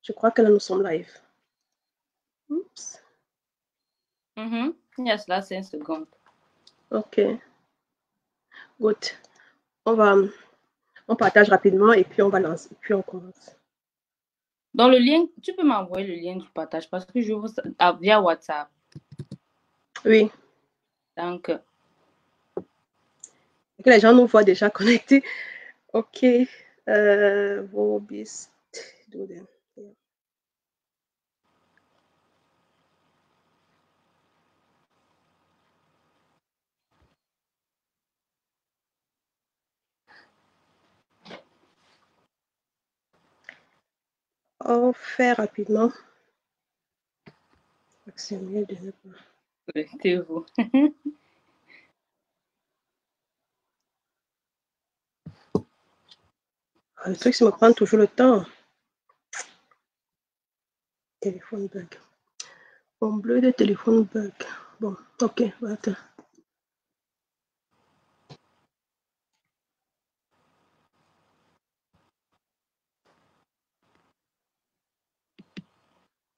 Je crois que là, nous sommes live. Oups. Yes, là, c'est une seconde. OK. Good. On partage rapidement et puis on va lancer, puis on commence. Dans le lien, tu peux m'envoyer le lien du partage parce que j'ouvre ça via WhatsApp. Oui. Donc, Que les gens nous voient déjà connectés. OK. Vobist. On fait rapidement. C'est mieux de ne pas. connectez-vous. Le truc, c'est me prendre toujours le temps. Téléphone bug. Mon bleu de téléphone bug. Bon, OK, attends.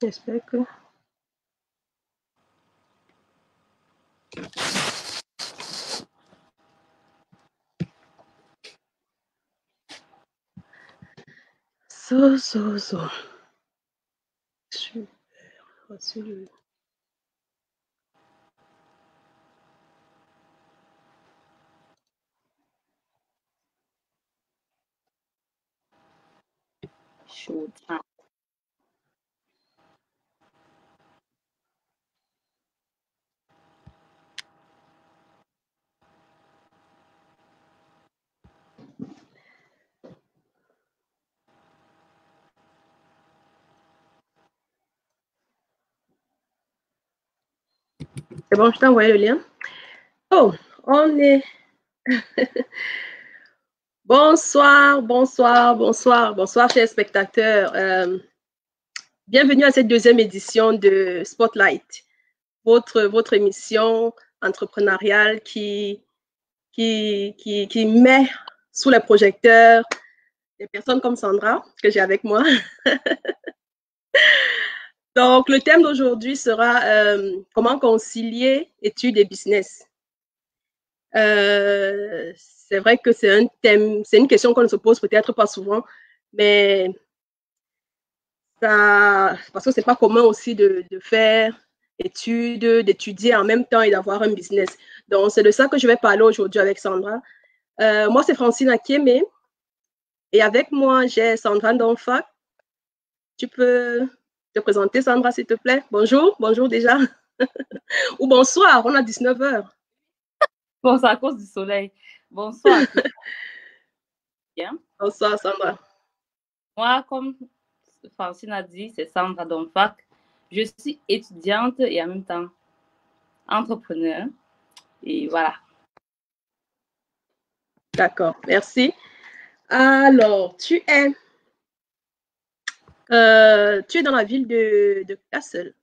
J'espère que... So. Super. Voici le... Showtime. C'est bon, je t'ai envoyé le lien. Oh, on est... Bonsoir, chers spectateurs. Bienvenue à cette deuxième édition de Spotlight, votre émission entrepreneuriale qui met sous les projecteurs des personnes comme Sandra, que j'ai avec moi. Donc, le thème d'aujourd'hui sera comment concilier études et business. C'est vrai que c'est un thème, c'est une question qu'on ne se pose peut-être pas souvent, mais ça, parce que c'est pas commun aussi de faire études, d'étudier en même temps et d'avoir un business. Donc, c'est de ça que je vais parler aujourd'hui avec Sandra. Moi, c'est Francine Akieme et avec moi, j'ai Sandra Donfac. Tu peux te présenter, Sandra, s'il te plaît? Bonjour déjà. Ou bonsoir, on a 19 heures. Bon, c'est à cause du soleil. Bonsoir à tous. Bien. Bonsoir, Sandra. Moi, comme Francine a dit, c'est Sandra Donfac. Je suis étudiante et en même temps entrepreneur. Et voilà. D'accord, merci. Alors, tu es dans la ville de Kassel.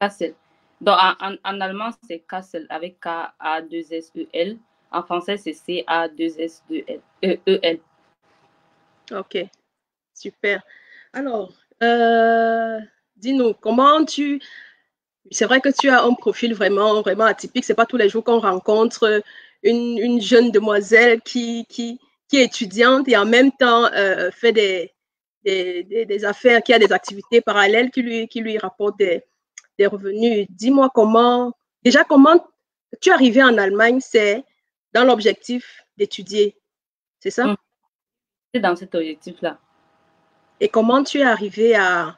Kassel. Donc, en allemand, c'est Kassel avec K-A-2-S-E-L. En français, c'est C-A-2-S-E-L. Ok, super. Alors, dis-nous, c'est vrai que tu as un profil vraiment atypique. C'est pas tous les jours qu'on rencontre une jeune demoiselle qui est étudiante et en même temps fait des affaires, qui a des activités parallèles qui lui rapportent des revenus. Dis-moi comment tu es arrivé en Allemagne, c'est dans l'objectif d'étudier, c'est ça? C'est dans cet objectif-là. Et comment tu es arrivé à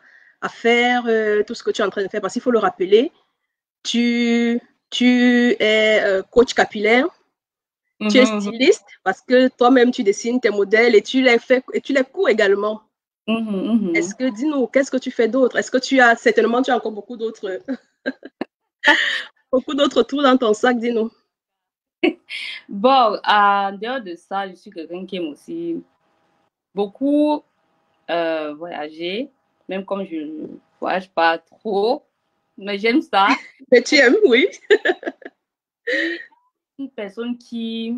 faire tout ce que tu es en train de faire? Parce qu'il faut le rappeler, tu es coach capillaire, tu es styliste parce que toi-même tu dessines tes modèles et tu les cours également. Est-ce que, dis-nous, qu'est-ce que tu fais d'autre? Est-ce que certainement, tu as encore beaucoup d'autres tours dans ton sac, dis-nous. Bon, en dehors de ça, je suis quelqu'un qui aime aussi beaucoup voyager, même comme je ne voyage pas trop, mais j'aime ça. Mais tu aimes, oui. Je suis une personne qui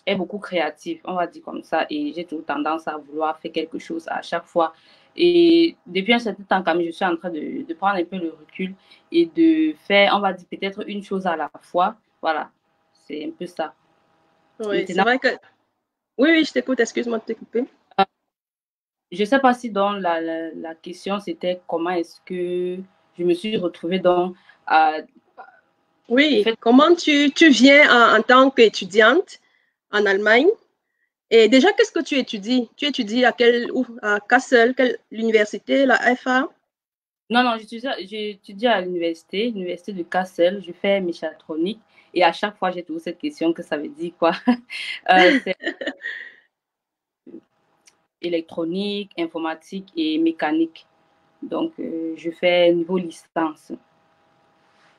est beaucoup créative, on va dire comme ça, et j'ai toujours tendance à vouloir faire quelque chose à chaque fois. Et depuis un certain temps, quand même, je suis en train de prendre un peu le recul et de faire, on va dire, peut-être une chose à la fois. Voilà, c'est un peu ça. Oui, c'est Maintenant, vrai que... Oui, oui, je t'écoute, excuse-moi de te couper. je ne sais pas si dans la question, c'était comment est-ce que je me suis retrouvée dans le Oui, fait. comment tu viens en tant qu'étudiante en Allemagne? Et déjà, qu'est-ce que tu étudies? Tu étudies à quelle, à Kassel, quelle université, la FA? Non, non, j'étudie à l'université de Kassel, je fais méchatronique et à chaque fois, j'ai toujours cette question que ça veut dire quoi. C'est électronique, informatique et mécanique. Donc, je fais niveau licence.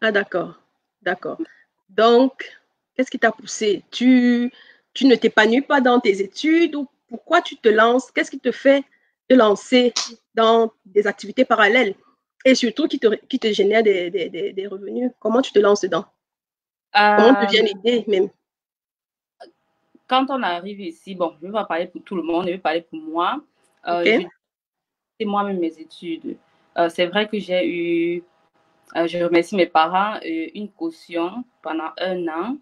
Ah, d'accord, d'accord. Donc, qu'est-ce qui t'a poussé? Tu ne t'épanouis pas dans tes études ou pourquoi tu te lances? Qu'est-ce qui te fait te lancer dans des activités parallèles et surtout qui te génèrent des revenus? Comment tu te lances dedans? Comment te vient Euh, l'idée même? Quand on arrive ici, bon, je ne vais pas parler pour tout le monde, je vais parler pour moi. OK? Je fais moi-même mes études. C'est vrai que j'ai eu, je remercie mes parents, une caution pendant un an.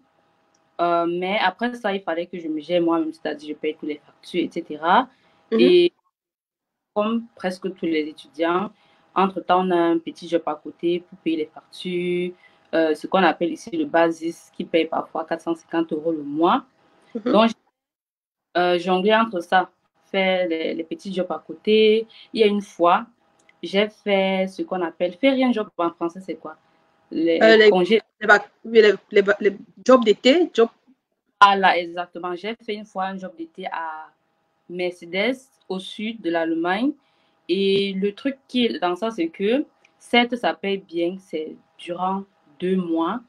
Mais après ça, il fallait que je me gère moi-même, c'est-à-dire je paye toutes les factures, etc. Mhm, Et comme presque tous les étudiants, entre-temps, on a un petit job à côté pour payer les factures, ce qu'on appelle ici le basis, qui paye parfois 450 € le mois. mhm. Donc, jongler entre ça, faire les petits jobs à côté. Il y a une fois, j'ai fait ce qu'on appelle, faire rien job en français, c'est quoi? Les Les, congés. les jobs d'été, job. Ah là, exactement. J'ai fait une fois un job d'été à Mercedes, au sud de l'Allemagne. Et le truc qui est dans ça, c'est que, certes, ça paye bien, c'est durant 2 mois,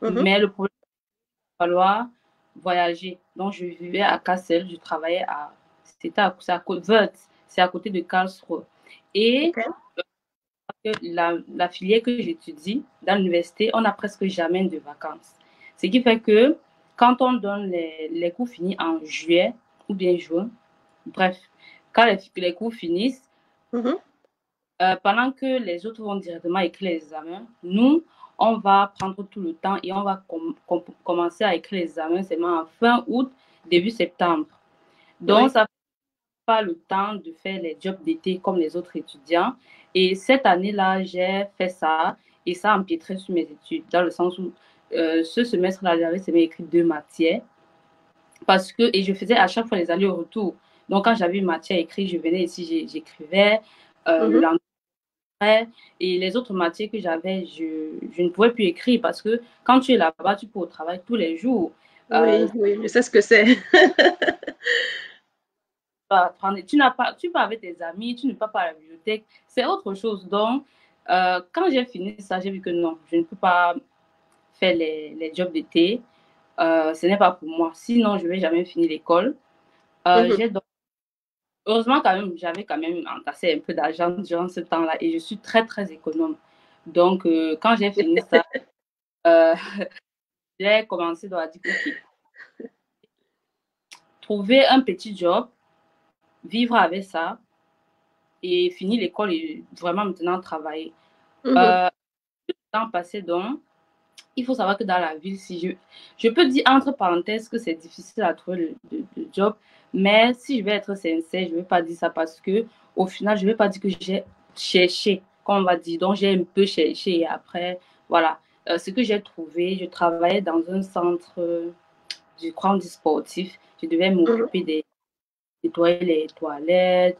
Mhm, mais le problème, il va falloir voyager. Donc, je vivais à Kassel, je travaillais à, c'est à côté, Wörth, c'est à côté de Karlsruhe. Et OK. la filière que j'étudie dans l'université, on n'a presque jamais de vacances. Ce qui fait que quand on donne les cours finis en juillet ou bien juin, bref, quand les cours finissent, Mhm. pendant que les autres vont directement écrire les examens, nous, on va prendre tout le temps et on va commencer à écrire les examens seulement en fin août, début septembre. Donc, Oui. ça pas le temps de faire les jobs d'été comme les autres étudiants. Et cette année-là, j'ai fait ça et ça a empiétré sur mes études, dans le sens où ce semestre-là, j'avais seulement écrit 2 matières parce que, et je faisais à chaque fois les allers-retours. Donc, quand j'avais une matière écrite, je venais ici, j'écrivais le Mhm. lendemain. Et les autres matières que j'avais, je ne pouvais plus écrire parce que quand tu es là-bas, tu peux au travail tous les jours. Euh, Oui, oui, je sais ce que c'est. tu pars avec tes amis, tu ne pars pas à la bibliothèque, c'est autre chose. Donc, quand j'ai fini ça, j'ai vu que non, je ne peux pas faire les jobs d'été. Ce n'est pas pour moi. Sinon, je ne vais jamais finir l'école. Mhm. J'ai donc, heureusement, quand même, j'avais quand même entassé un peu d'argent durant ce temps-là et je suis très, très économe. Donc, quand j'ai fini ça, euh, j'ai commencé à dire, OK, trouver un petit job, vivre avec ça et finir l'école et vraiment maintenant travailler. Mhm. Euh, Temps passé, donc, il faut savoir que dans la ville, si je peux dire entre parenthèses que c'est difficile à trouver le job, mais si je vais être sincère, je ne vais pas dire ça parce que au final, je ne vais pas dire que j'ai cherché, comme on va dire. Donc, j'ai un peu cherché et après, voilà. Ce que j'ai trouvé, je travaillais dans un centre, je crois, on dit sportif. Je devais Mhm. m'occuper des nettoyer les toilettes.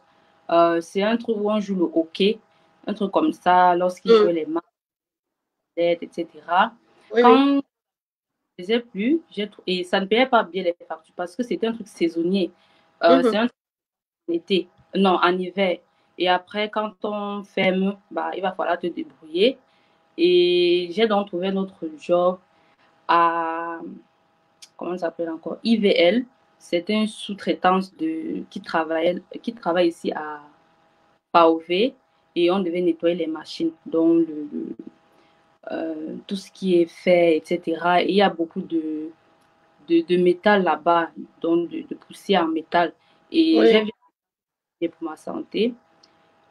C'est un truc où on joue le hockey, un truc comme ça, lorsqu'ils Mhm. jouaient les matchs, etc. Oui, oui. Quand je faisais plus, et ça ne payait pas bien les factures parce que c'était un truc saisonnier. Mhm. C'est un truc en été, non, en hiver. Et après, quand on ferme, bah, il va falloir te débrouiller. Et j'ai donc trouvé notre job à, comment ça s'appelle encore, IVL. C'était une sous-traitance qui travaille ici à PAOV et on devait nettoyer les machines, donc tout ce qui est fait, etc. Et il y a beaucoup de métal là-bas, donc de poussière en métal. Et Oui. j'ai vu pour ma santé.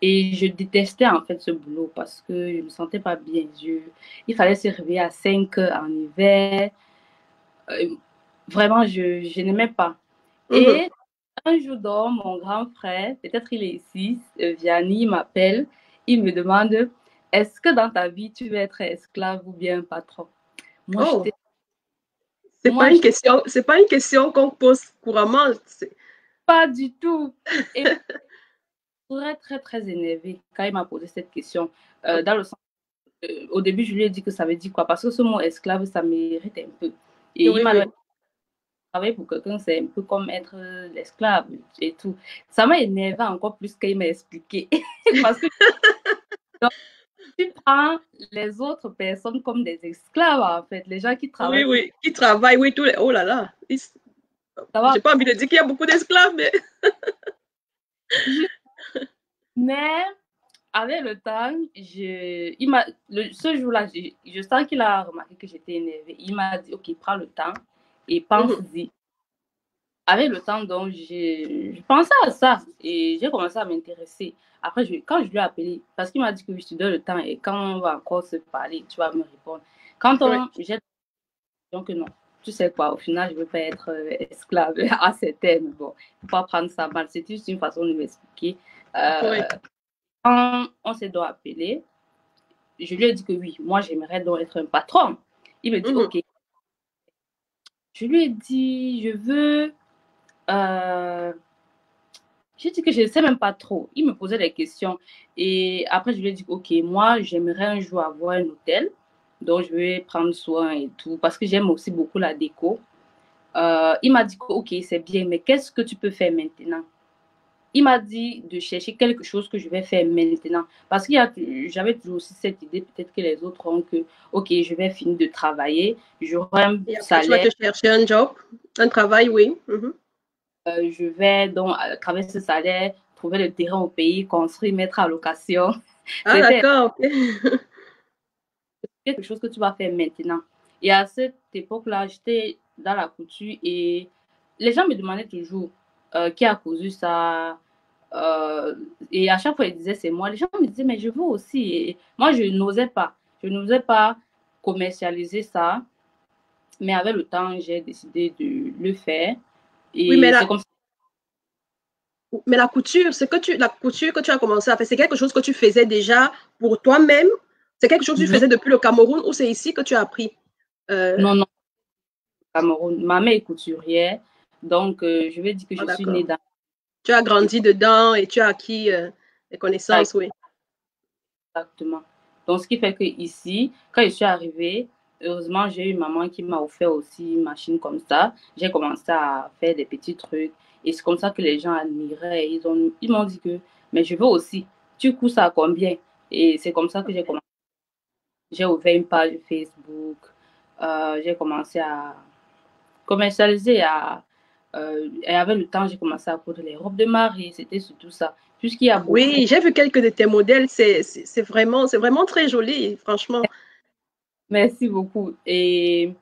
Et je détestais en fait ce boulot parce que je ne me sentais pas bien. Il fallait se réveiller à 5 heures en hiver. Euh, Vraiment, je n'aimais pas. Mhm. Et un jour, donc, mon grand frère, peut-être il est ici, Vianney, il m'appelle. Il me demande, est-ce que dans ta vie, tu veux être esclave ou bien patron? Moi, Oh, j'étais, moi, je c'est pas une question qu'on pose couramment. pas du tout. Et très, très, très énervée quand il m'a posé cette question. Dans le sens, au début, je lui ai dit que ça veut dire quoi? Parce que ce mot esclave, ça mérite un peu. Et il Oui, m'a dit, oui. travailler pour quelqu'un, c'est un peu comme être l'esclave et tout. Ça m'a énervé encore plus qu'il m'a expliqué. Parce que donc, tu prends les autres personnes comme des esclaves, en fait. Les gens qui Oui, travaillent pour oui. Qui travaille, oui, tous les... Oh là là. ça J'ai va. pas envie de dire qu'il y a beaucoup d'esclaves, mais... Mais avec le temps, ce jour-là, je sens qu'il a remarqué que j'étais énervée. Il m'a dit, OK, prends le temps et Mhm. pense-y. Avec le temps, donc, je pensais à ça et j'ai commencé à m'intéresser. Après, quand je lui ai appelé, parce qu'il m'a dit que je te donne le temps et quand on va encore se parler, tu vas me répondre. Oui. J'ai donc non, tu sais quoi, au final, je ne veux pas être esclave à ces termes. Bon, il ne faut pas prendre ça mal. C'est juste une façon de m'expliquer. Oui. Euh, Quand on s'est donc appelé, je lui ai dit que oui, moi, j'aimerais donc être un patron. Il me dit, Mhm. OK. Je lui ai dit, je veux... Euh, J'ai dit que je ne sais même pas trop. Il me posait des questions. Et après, je lui ai dit, OK, moi, j'aimerais un jour avoir un hôtel dont je vais prendre soin et tout, parce que j'aime aussi beaucoup la déco. Il m'a dit que, OK, c'est bien, mais qu'est-ce que tu peux faire maintenant? Il m'a dit de chercher quelque chose que je vais faire maintenant. Parce que j'avais toujours aussi cette idée, peut-être que les autres ont que, OK, je vais finir de travailler, j'aurai un Et après, tu vas salaire, te chercher un job, un travail, oui. Mhm. je vais donc, à travers ce salaire, trouver le terrain au pays, construire, mettre à location. Ah, C'était d'accord, ok. quelque chose que tu vas faire maintenant. Et à cette époque-là, j'étais dans la couture et les gens me demandaient toujours qui a cousu ça. Et à chaque fois, ils disaient c'est moi. Les gens me disaient, mais je veux aussi. Et moi, je n'osais pas. Je n'osais pas commercialiser ça. Mais avec le temps, j'ai décidé de le faire. Oui, Et c'est comme ça. mais la couture que tu as commencé à faire, c'est quelque chose que tu faisais déjà pour toi-même? C'est quelque chose que tu Non, faisais depuis le Cameroun ou c'est ici que tu as appris? Euh, non, non, Cameroun. Ma mère est couturière. Donc, je vais dire que ah, je suis née d'accord. dans Tu as grandi dedans et tu as acquis des ça connaissances, oui. exactement. Donc, ce qui fait que ici, quand je suis arrivée, heureusement, j'ai eu une maman qui m'a offert aussi une machine comme ça. J'ai commencé à faire des petits trucs. Et c'est comme ça que les gens admiraient. Ils m'ont dit que, mais je veux aussi. Tu coûtes ça à combien? Et c'est comme ça que j'ai commencé. J'ai ouvert une page Facebook. J'ai commencé à commercialiser. Et avec le temps, j'ai commencé à coudre les robes de mariée. C'était surtout ça. Puisqu'il y a beaucoup. Oui, j'ai vu quelques de tes modèles. C'est vraiment très joli, franchement. Merci beaucoup. Et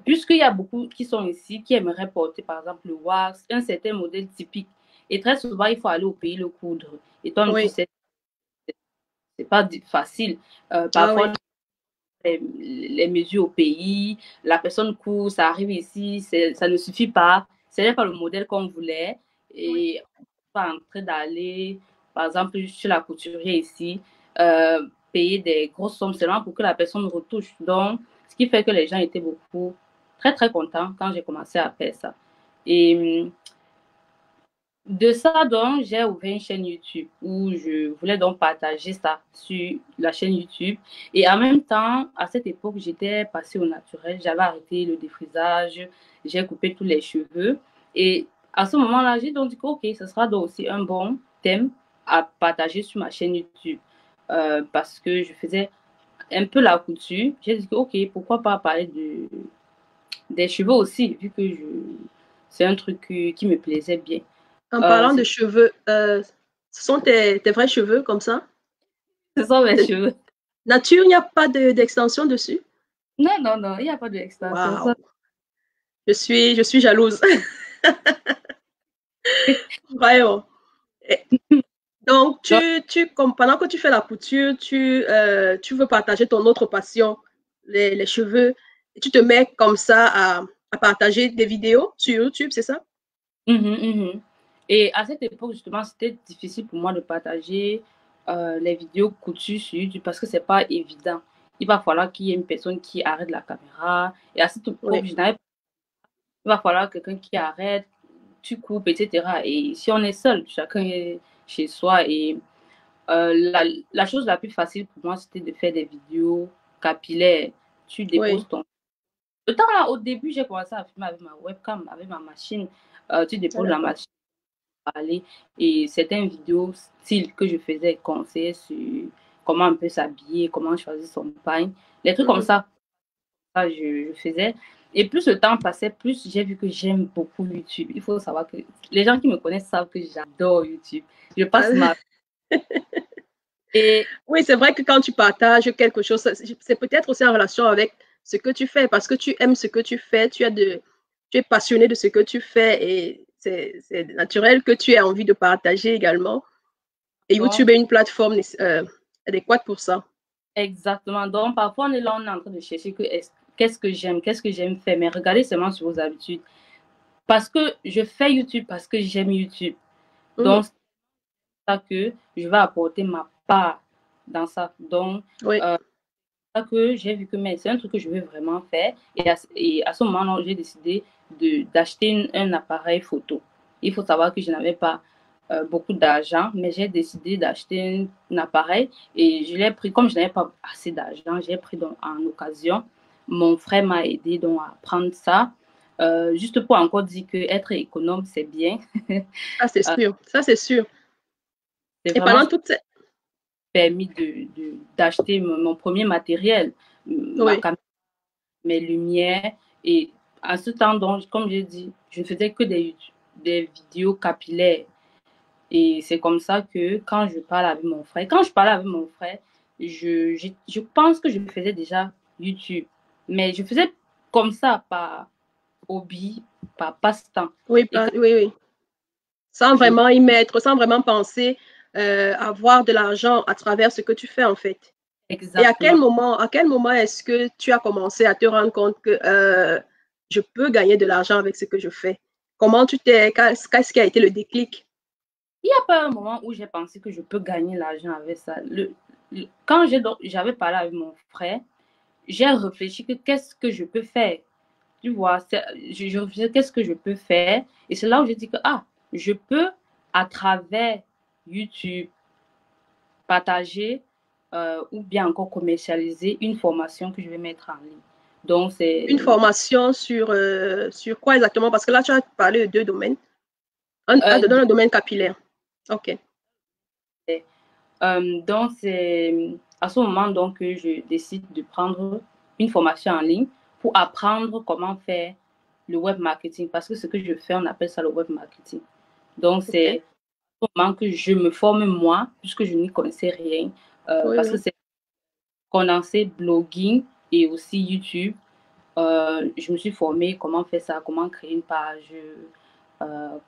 puisqu'il y a beaucoup qui sont ici, qui aimeraient porter par exemple le wax, un certain modèle typique. Et très souvent, il faut aller au pays le coudre. Et toi, tu Oui. sais, c'est pas facile. Ah Parfois, oui. les mesures au pays, la personne coud, ça arrive ici, ça ne suffit pas. Ce n'est pas le modèle qu'on voulait. Et on n'est pas en train d'aller, par exemple, chez la couturière ici, payer des grosses sommes seulement pour que la personne retouche. Donc, ce qui fait que les gens étaient beaucoup, très, très contents quand j'ai commencé à faire ça. Et de ça, donc, j'ai ouvert une chaîne YouTube où je voulais donc partager ça sur la chaîne YouTube. Et en même temps, à cette époque, j'étais passée au naturel. J'avais arrêté le défrisage, j'ai coupé tous les cheveux. Et à ce moment-là, j'ai donc dit que, OK, ce sera donc aussi un bon thème à partager sur ma chaîne YouTube. Parce que je faisais un peu la couture. J'ai dit que, OK, pourquoi pas parler des cheveux aussi, vu que c'est un truc qui me plaisait bien. En parlant de C'est cheveux, ce sont tes vrais cheveux comme ça? Ce sont mes C'est cheveux. nature, il n'y a pas d'extension dessus? Non, non, non, il n'y a pas d'extension. Waouh! Je suis jalouse. Vraiment. Donc, Donc, pendant que tu fais la couture, tu veux partager ton autre passion, les cheveux, et tu te mets comme ça à partager des vidéos sur YouTube, c'est ça? mhm. Et à cette époque, justement, c'était difficile pour moi de partager les vidéos coutues sur YouTube parce que c'est pas évident. Il va falloir qu'il y ait une personne qui arrête la caméra. Et à cette époque, Oui, il va falloir quelqu'un qui arrête, tu coupes, etc. Et si on est seul, chacun est chez soi. Et la chose la plus facile pour moi, c'était de faire des vidéos capillaires. Tu oui. déposes ton. Le temps là, au début, j'ai commencé à filmer avec ma webcam, avec ma machine. Tu Ah, déposes la d'accord. machine parler. Et certaines vidéos style que je faisais conseiller sur comment on peut s'habiller, comment choisir son pagne. Les trucs comme Mhm. ça je faisais. Et plus le temps passait, plus j'ai vu que j'aime beaucoup YouTube. Il faut savoir que les gens qui me connaissent savent que j'adore YouTube. Je passe Ah, ma... Et oui, c'est vrai que quand tu partages quelque chose, c'est peut-être aussi en relation avec ce que tu fais, parce que tu aimes ce que tu fais, tu es passionné de ce que tu fais et c'est naturel que tu aies envie de partager également. Et YouTube donc, est une plateforme adéquate pour ça. exactement. Donc, parfois, on est là, on est en train de chercher qu'est-ce que j'aime faire. Mais regardez seulement sur vos habitudes. Parce que je fais YouTube, parce que j'aime YouTube. Mhm. Donc, ça que je vais apporter ma part dans ça. Donc, Oui, ça que j'ai vu que c'est un truc que je veux vraiment faire. Et à ce moment-là, j'ai décidé d'acheter un appareil photo. Il faut savoir que je n'avais pas beaucoup d'argent, mais j'ai décidé d'acheter un appareil et je l'ai pris, comme je n'avais pas assez d'argent, j'ai pris donc en occasion. Mon frère m'a aidé donc à prendre ça. Juste pour encore dire que être économe, c'est bien. ça c'est sûr, ça c'est sûr. C'est Et vraiment pendant toute cette... permis d'acheter mon premier matériel, ma Oui, caméra, mes lumières. Et en ce temps, donc, comme j'ai dit, je ne faisais que des vidéos capillaires. Et c'est comme ça que quand je parle avec mon frère, quand je parlais avec mon frère, je pense que je faisais déjà YouTube. Mais je faisais comme ça, par hobby, par passe-temps. oui, Et quand oui, oui. Sans je... vraiment y mettre, sans vraiment penser avoir de l'argent à travers ce que tu fais en fait. Et Exactement. à quel moment est-ce que tu as commencé à te rendre compte que je peux gagner de l'argent avec ce que je fais? Qu'est-ce qui a été le déclic? Il n'y a pas un moment où j'ai pensé que je peux gagner l'argent avec ça. Quand j'avais parlé avec mon frère, j'ai réfléchi que qu'est-ce que je peux faire. Tu vois, je réfléchis qu'est-ce que je peux faire. Et c'est là où j'ai dit que, je peux, à travers YouTube, partager ou bien encore commercialiser une formation que je vais mettre en ligne. Donc, Une formation sur quoi exactement? Parce que là, tu as parlé de deux domaines. euh, Dans le domaine capillaire. OK. donc, c'est à ce moment donc, que je décide de prendre une formation en ligne pour apprendre comment faire le web marketing. Parce que ce que je fais, on appelle ça le web marketing. Donc, OK. c'est au moment que je me forme moi, puisque je n'y connaissais rien. Oui, Parce que oui. c'est condensé blogging et aussi YouTube. Je me suis formée comment faire ça, comment créer une page,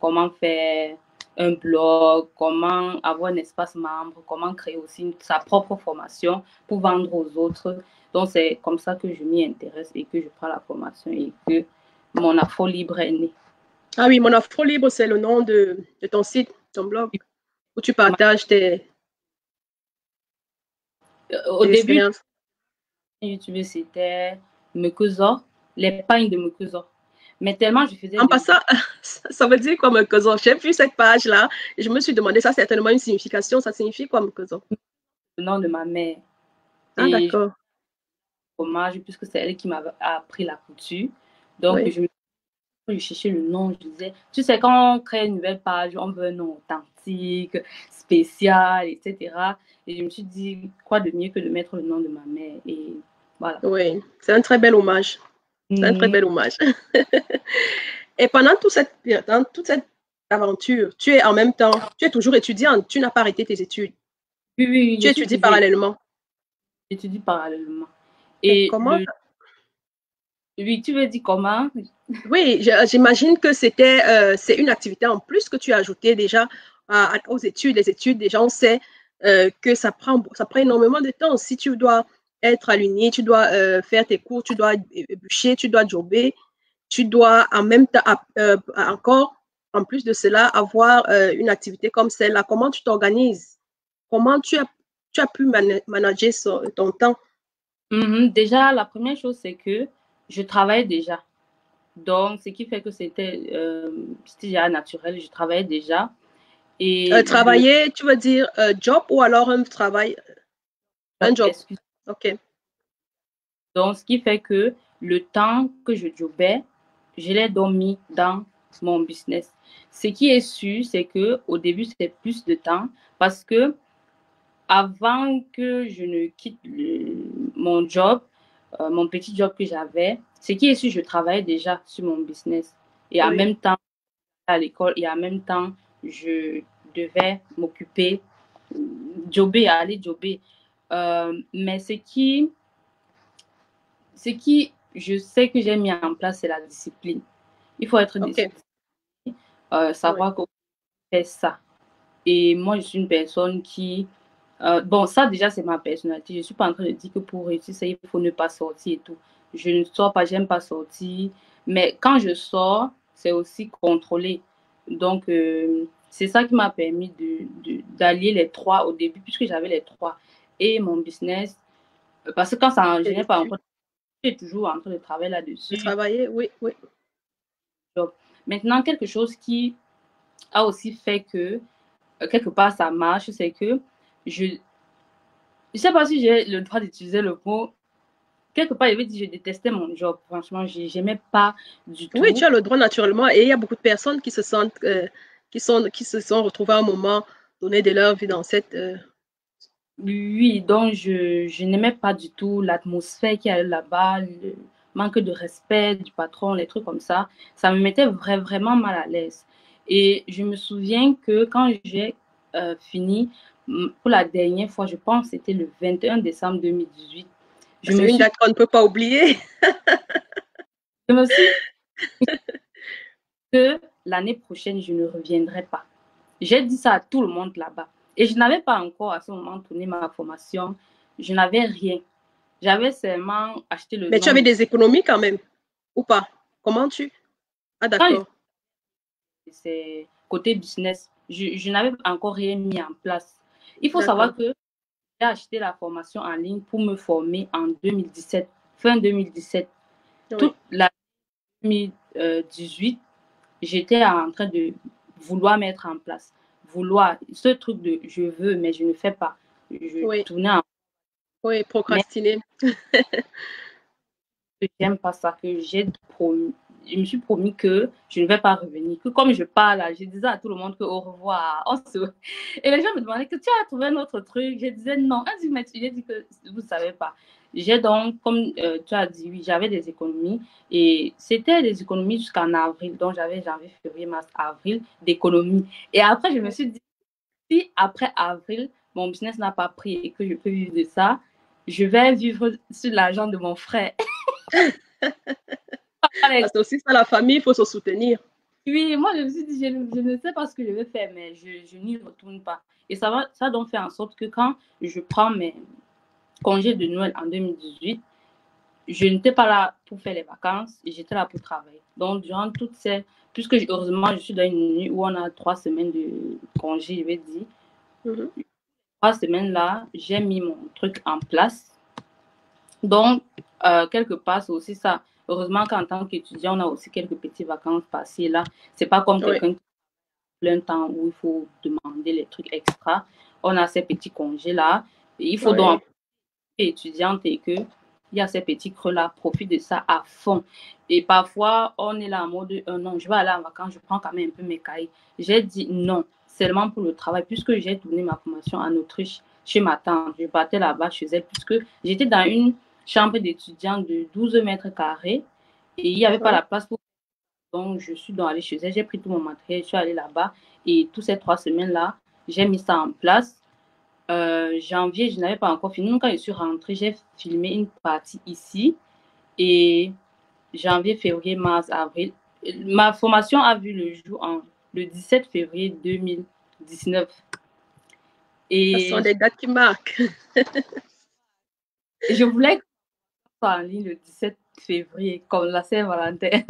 comment faire un blog, comment avoir un espace membre, comment créer aussi sa propre formation pour vendre aux autres. Donc, c'est comme ça que je m'y intéresse et que je prends la formation et que mon Afro Libre est né. Ah oui, mon Afro Libre, c'est le nom de ton site, ton blog, où tu partages Au tes début, expériences. YouTube, c'était Mekozo, les pagnes de Mekozo. Mais tellement je faisais En de passant, ça veut dire quoi, Mekozo? J'ai vu cette page-là et je me suis demandé, ça a certainement une signification. Ça signifie quoi, Mekozo? le nom de ma mère. Ah, Et je d'accord. hommage puisque c'est elle qui m'avait appris la couture. Donc, Oui. je cherchais le nom, je disais, tu sais, quand on crée une nouvelle page, on veut un nom authentique, spécial, etc. Et je me suis dit, quoi de mieux que de mettre le nom de ma mère. Et voilà. Oui, c'est un très bel hommage. C'est un très Mm. bel hommage. Et dans toute cette aventure, tu es en même temps, tu es toujours étudiante, tu n'as pas arrêté tes études. Oui, oui, Tu je suis étudies toujours parallèlement. étudie parallèlement. Et Et comment? oui, tu veux dire comment? Oui, j'imagine que c'est une activité en plus que tu as ajoutée déjà aux études. Les études, déjà, on sait que ça prend énormément de temps. Si tu dois être à l'uni, tu dois faire tes cours, tu dois bûcher, tu dois jobber, tu dois en même temps, encore, en plus de cela, avoir une activité comme celle-là. Comment tu t'organises? Comment tu as pu manager ton temps? Déjà, la première chose, c'est que je travaillais déjà. Donc, ce qui fait que c'était déjà naturel. Je travaillais déjà. Et Travailler, tu veux dire job ou alors un travail, un job? excuse. OK. Donc, ce qui fait que le temps que je jobais, je l'ai dormi dans mon business. Ce qui est sûr, c'est que au début, c'était plus de temps parce que avant que je ne quitte mon job, mon petit job que j'avais, ce qui est sûr, je travaillais déjà sur mon business. Et en Oui. même temps, à l'école, et en même temps, je devais m'occuper, jobber, aller jobber. Mais je sais que j'ai mis en place, c'est la discipline. Il faut être OK. discipliné, Oui. savoir qu'on fait ça. Et moi, je suis une personne qui... bon, ça déjà, c'est ma personnalité. Je ne suis pas en train de dire que pour réussir, ça, il faut ne pas sortir et tout. Je ne sors pas, j'aime pas sortir. Mais quand je sors, c'est aussi contrôlé. Donc, c'est ça qui m'a permis d'allier les trois au début, puisque j'avais les trois. Et mon business, parce que quand ça, je n'ai pas encore... Je suis toujours en train de travailler De là-dessus. travailler, oui, oui. Donc, maintenant, quelque chose qui a aussi fait que, quelque part, ça marche, c'est que je ne sais pas si j'ai le droit d'utiliser le mot. Quelque part, je vais dire, je détestais mon job. Franchement, je n'aimais pas du Oui, tu tout. as le droit naturellement. Et il y a beaucoup de personnes qui se sentent, qui se sont retrouvées à un moment donné de leur vie dans cette. Oui, donc je n'aimais pas du tout l'atmosphère qu'il y a là-bas, le manque de respect du patron, les trucs comme ça. Ça me mettait vraiment mal à l'aise. Et je me souviens que quand j'ai fini, pour la dernière fois, je pense que c'était le 21 décembre 2018, je C'est me une suis, date qu'on ne peut pas oublier. je me suis que l'année prochaine, je ne reviendrai pas. J'ai dit ça à tout le monde là-bas. Et je n'avais pas encore à ce moment tourné ma formation. Je n'avais rien. J'avais seulement acheté le Mais tu nom avais de... des économies quand même, ou pas? Comment tu. Ah, Quand d'accord. c'est côté business, je n'avais encore rien mis en place. Il faut D'accord. savoir que j'ai acheté la formation en ligne pour me former en 2017, fin 2017. Oui. Toute la 2018, j'étais en train de vouloir mettre en place. Vouloir, ce truc de je veux, mais je ne fais pas. Je Oui. tournais en... Oui, Mais procrastiner. que j'aime pas ça, que j'ai promis. Je me suis promis que je ne vais pas revenir. Que comme je parle, je disais à tout le monde que au revoir. Et les gens me demandaient que tu as trouvé un autre truc. Je disais non. Un jour, j'ai dit que vous ne savez pas. J'ai donc, comme tu as dit, oui, j'avais des économies. Et c'était des économies jusqu'en avril. Donc, j'avais janvier, février, mars, avril d'économies. Et après, je me suis dit, si après avril, mon business n'a pas pris et que je peux vivre de ça, je vais vivre sur l'argent de mon frère. Parce que aussi ça, la famille, il faut se soutenir. Oui, moi je me suis dit, je ne sais pas ce que je vais faire, mais je n'y retourne pas. Et ça a donc fait en sorte que quand je prends mes congés de Noël en 2018, je n'étais pas là pour faire les vacances, j'étais là pour travailler. Donc, durant toutes ces... Puisque heureusement, je suis dans une nuit où on a 3 semaines de congés, je vais dire. Mhm. 3 semaines-là, j'ai mis mon truc en place. Donc, quelque part, c'est aussi ça. Heureusement qu'en tant qu'étudiant, on a aussi quelques petites vacances passées là. C'est pas comme Oui. quelqu'un qui plein temps où il faut demander les trucs extra. On a ces petits congés-là. Et il faut Oui. donc, étudiante et que il y a ces petits creux-là, profite de ça à fond. Et parfois, on est là en mode, non, je vais aller en vacances, je prends quand même un peu mes cahiers. J'ai dit non, seulement pour le travail, puisque j'ai tourné ma formation en Autriche chez ma tante. Je partais là-bas chez elle, puisque j'étais dans une chambre d'étudiant de 12 mètres carrés et il n'y avait pas Oui. la place pour... Donc, je suis donc allée chez elle, j'ai pris tout mon matériel, je suis allée là-bas et toutes ces 3 semaines-là, j'ai mis ça en place. Janvier, je n'avais pas encore fini. Donc, quand je suis rentrée, j'ai filmé une partie ici. Et janvier, février, mars, avril. Ma formation a vu le jour le 17 février 2000. 19. Ce sont des dates qui marquent. Je voulais que ça soit en ligne le 17 février, comme la Saint-Valentin.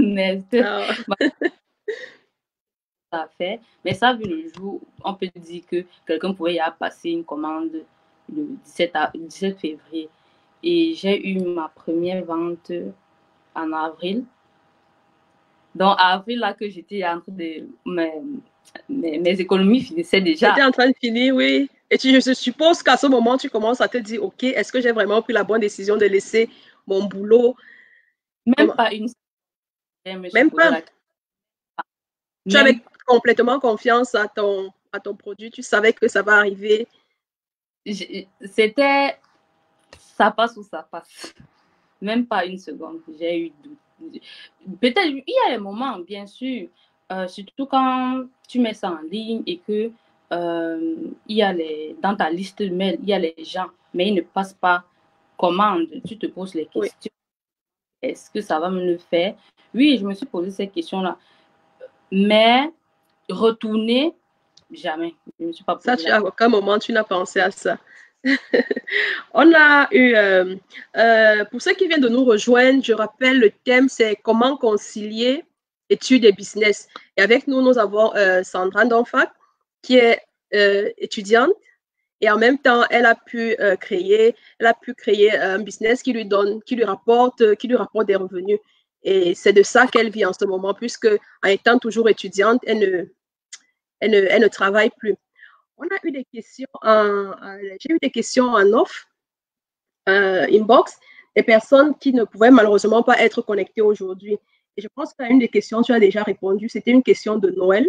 Ça a fait. Mais ça, vu le jour, on peut dire que quelqu'un pourrait y avoir passé une commande le 17 février. Et j'ai eu ma première vente en avril. Donc, à avril, là, que j'étais en train de... Mes économies finissaient déjà. J'étais en train de finir, oui. Et je suppose qu'à ce moment, tu commences à te dire, OK, est-ce que j'ai vraiment pris la bonne décision de laisser mon boulot? Même pas une semaine, je me suis Même posé pas. la question. Tu avais complètement confiance à ton produit. Tu savais que ça va arriver. C'était... Ça passe ou ça passe. Même pas une seconde. J'ai eu doute. Peut-être, il y a des moments, bien sûr, surtout quand tu mets ça en ligne et que il y a dans ta liste de mails, il y a les gens, mais ils ne passent pas commande. Tu te poses les questions. Oui. Est-ce que ça va me le faire? Oui, je me suis posé ces questions-là. Mais retourner, jamais. Je ne me suis pas posé ça, à aucun moment, tu n'as pensé à ça. On a eu, pour ceux qui viennent de nous rejoindre, je rappelle, le thème, c'est comment concilier études et business. Et avec nous, nous avons Sandra Donfac, qui est étudiante, et en même temps, elle a pu créer un business qui lui rapporte des revenus. Et c'est de ça qu'elle vit en ce moment, puisque en étant toujours étudiante, elle ne travaille plus. On a eu des questions j'ai eu des questions en off, inbox, des personnes qui ne pouvaient malheureusement pas être connectées aujourd'hui. Et je pense qu'à une des questions, tu as déjà répondu. C'était une question de Noël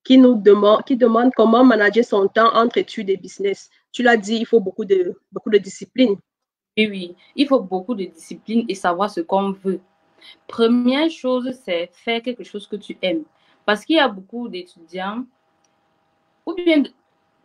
qui demande comment manager son temps entre études et business. Tu l'as dit, il faut beaucoup de discipline. Oui, oui, il faut beaucoup de discipline et savoir ce qu'on veut. Première chose, c'est faire quelque chose que tu aimes. Parce qu'il y a beaucoup d'étudiants, ou bien,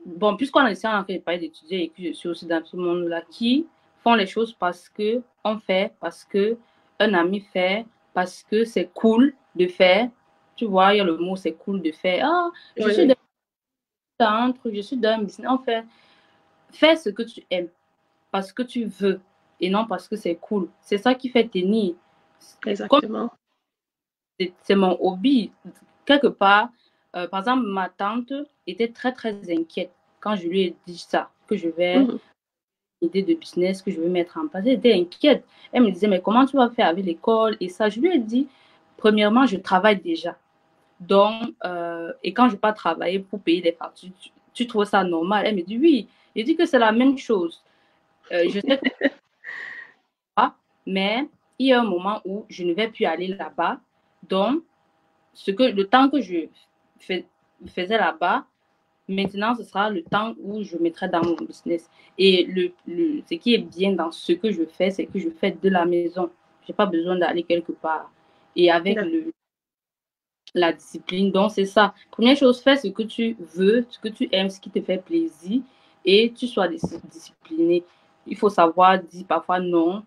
bon, puisqu'on est en train de parler d'étudiants et que je suis aussi dans ce monde-là, qui font les choses parce qu'on fait, parce qu'un ami fait, parce que c'est cool de faire. Tu vois, il y a le mot, c'est cool de faire. Ah, je suis dans un truc, je suis dans un business. En fait, fais ce que tu aimes, parce que tu veux, et non parce que c'est cool. C'est ça qui fait tenir. Exactement. C'est mon hobby. Quelque part, par exemple, ma tante était très, très inquiète quand je lui ai dit ça, que je vais une idée de business, que je vais mettre en place. Elle était inquiète. Elle me disait, mais comment tu vas faire avec l'école et ça? Je lui ai dit, premièrement, je travaille déjà. Donc, et quand je ne vais pas travailler pour payer des factures, tu trouves ça normal? Elle me dit, oui. Je dis que c'est la même chose. Je sais que mais il y a un moment où je ne vais plus aller là-bas. Donc, le temps que je faisais là-bas, maintenant, ce sera le temps où je mettrai dans mon business. Et ce qui est bien dans ce que je fais, c'est que je fais de la maison. Je n'ai pas besoin d'aller quelque part. Et avec la discipline, donc c'est ça. Première chose, fais ce que tu veux, ce que tu aimes, ce qui te fait plaisir et tu sois discipliné. Il faut savoir dire parfois non.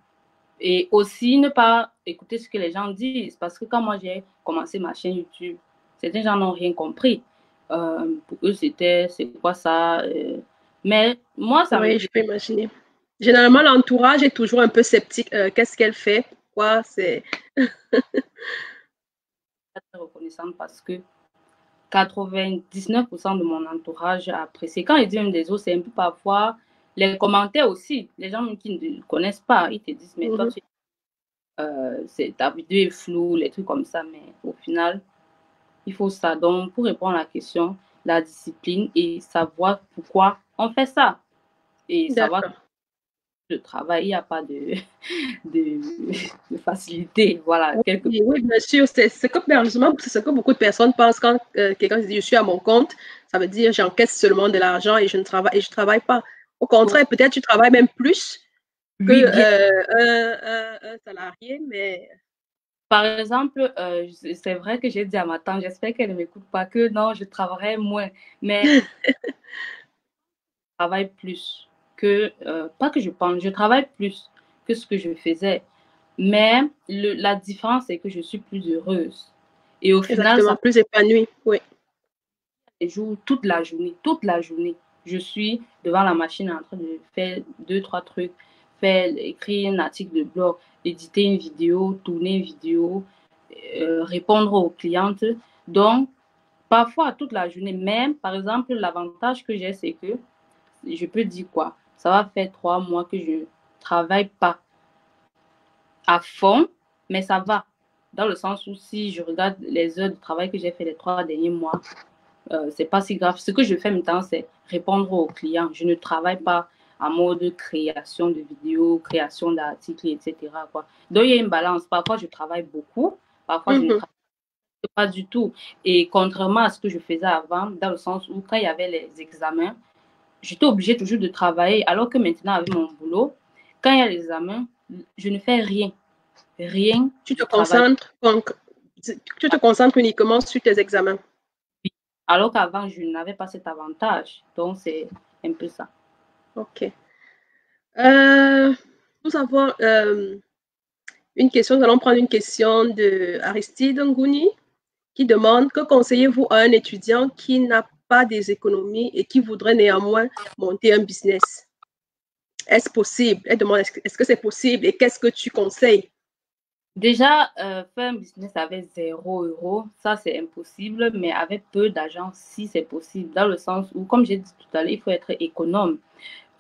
Et aussi, ne pas écouter ce que les gens disent. Parce que quand moi, j'ai commencé ma chaîne YouTube, certains gens n'ont rien compris. Pour eux, c'est quoi ça? Mais moi, ça oui, je peux imaginer. Généralement, l'entourage est toujours un peu sceptique. Qu'est-ce qu'elle fait? Pourquoi? C'est... très reconnaissante parce que 99% de mon entourage a apprécié. Quand ils disent même des autres, c'est un peu parfois les commentaires aussi. Les gens qui ne connaissent pas, ils te disent, mais toi, ta vidéo est floue, les trucs comme ça. Mais au final, il faut ça. Donc, pour répondre à la question, la discipline et savoir pourquoi on fait ça. Et savoir que le travail, il n'y a pas de facilité. Voilà. Oui, bien sûr. C'est ce que beaucoup de personnes pensent quand quelqu'un dit je suis à mon compte. Ça veut dire j'encaisse seulement de l'argent et je ne travaille pas. Au contraire, peut-être tu travailles même plus que un salarié, mais... Par exemple, c'est vrai que j'ai dit à ma tante, j'espère qu'elle ne m'écoute pas, que non, je travaillerai moins. Mais je travaille plus que, pas que je pense, je travaille plus que ce que je faisais. Mais la différence, c'est que je suis plus heureuse. Et au final, exactement, plus épanouie, oui. les jours, toute la journée, je suis devant la machine en train de faire 2, 3 trucs, écrire un article de blog, éditer une vidéo, tourner une vidéo, répondre aux clientes. Donc, parfois, toute la journée, même, par exemple, l'avantage que j'ai, c'est que je peux dire quoi? Ça va faire 3 mois que je ne travaille pas à fond, mais ça va. Dans le sens où si je regarde les heures de travail que j'ai fait les 3 derniers mois, c'est pas si grave. Ce que je fais maintenant, c'est répondre aux clients. Je ne travaille pas en mode création de vidéos, création d'articles, etc., quoi. Donc, il y a une balance. Parfois, je travaille beaucoup. Parfois, je ne travaille pas du tout. Et contrairement à ce que je faisais avant, dans le sens où quand il y avait les examens, j'étais obligée toujours de travailler, alors que maintenant, avec mon boulot, quand il y a les examens, je ne fais rien. Rien, Tu je te travaille. concentres, tu te concentres uniquement sur tes examens. Alors qu'avant, je n'avais pas cet avantage. Donc, c'est un peu ça. OK. Nous avons une question, nous allons prendre une question de Aristide Ngouni qui demande: que conseillez-vous à un étudiant qui n'a pas des économies et qui voudrait néanmoins monter un business? Est-ce possible? Elle demande: est-ce que c'est possible et qu'est-ce que tu conseilles? Déjà, faire un business avec 0 euros, ça c'est impossible, mais avec peu d'argent, si c'est possible, dans le sens où, comme j'ai dit tout à l'heure, il faut être économe.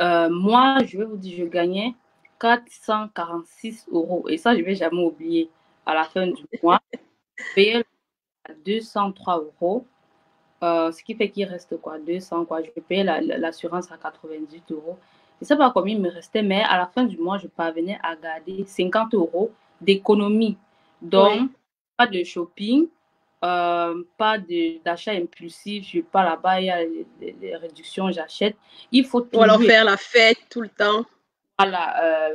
Moi, je vais vous dire, je gagnais 446 euros et ça, je ne vais jamais oublier. À la fin du mois, je payais à 203 euros, ce qui fait qu'il reste quoi, 200 quoi. Je payais l'assurance à 98 euros. Je ne sais pas combien il me restait, mais à la fin du mois, je parvenais à garder 50 euros d'économie. Donc, Oui. pas de shopping, pas d'achat impulsif. Je pars là-bas, il y a les réductions, j'achète. Il faut Ou alors toujours. faire la fête tout le temps. Voilà,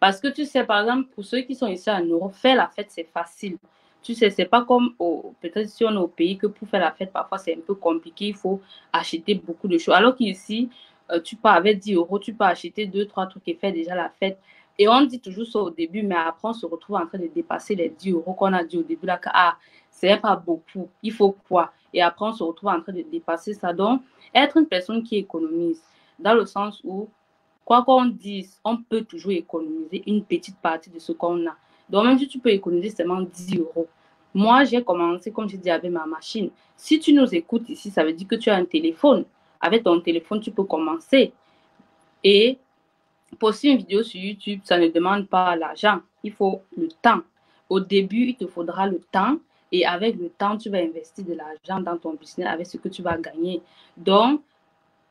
parce que tu sais, par exemple, pour ceux qui sont ici en Europe, faire la fête, c'est facile. Tu sais, c'est pas comme peut-être si on est au pays que pour faire la fête, parfois c'est un peu compliqué. Il faut acheter beaucoup de choses. Alors qu'ici, tu pars avec 10 euros, tu peux acheter 2, 3 trucs et faire déjà la fête. Et on dit toujours ça au début, mais après, on se retrouve en train de dépasser les 10 euros qu'on a dit au début. Là, que, ah, c'est pas beaucoup. Il faut quoi? Et après, on se retrouve en train de dépasser ça. Donc, être une personne qui économise, dans le sens où quoi qu'on dise, on peut toujours économiser une petite partie de ce qu'on a. Donc, même si tu peux économiser seulement 10 euros. Moi, j'ai commencé, comme je dis, avec ma machine. Si tu nous écoutes ici, ça veut dire que tu as un téléphone. Avec ton téléphone, tu peux commencer. Et poster une vidéo sur YouTube, ça ne demande pas l'argent. Il faut le temps. Au début, il te faudra le temps. Et avec le temps, tu vas investir de l'argent dans ton business avec ce que tu vas gagner. Donc,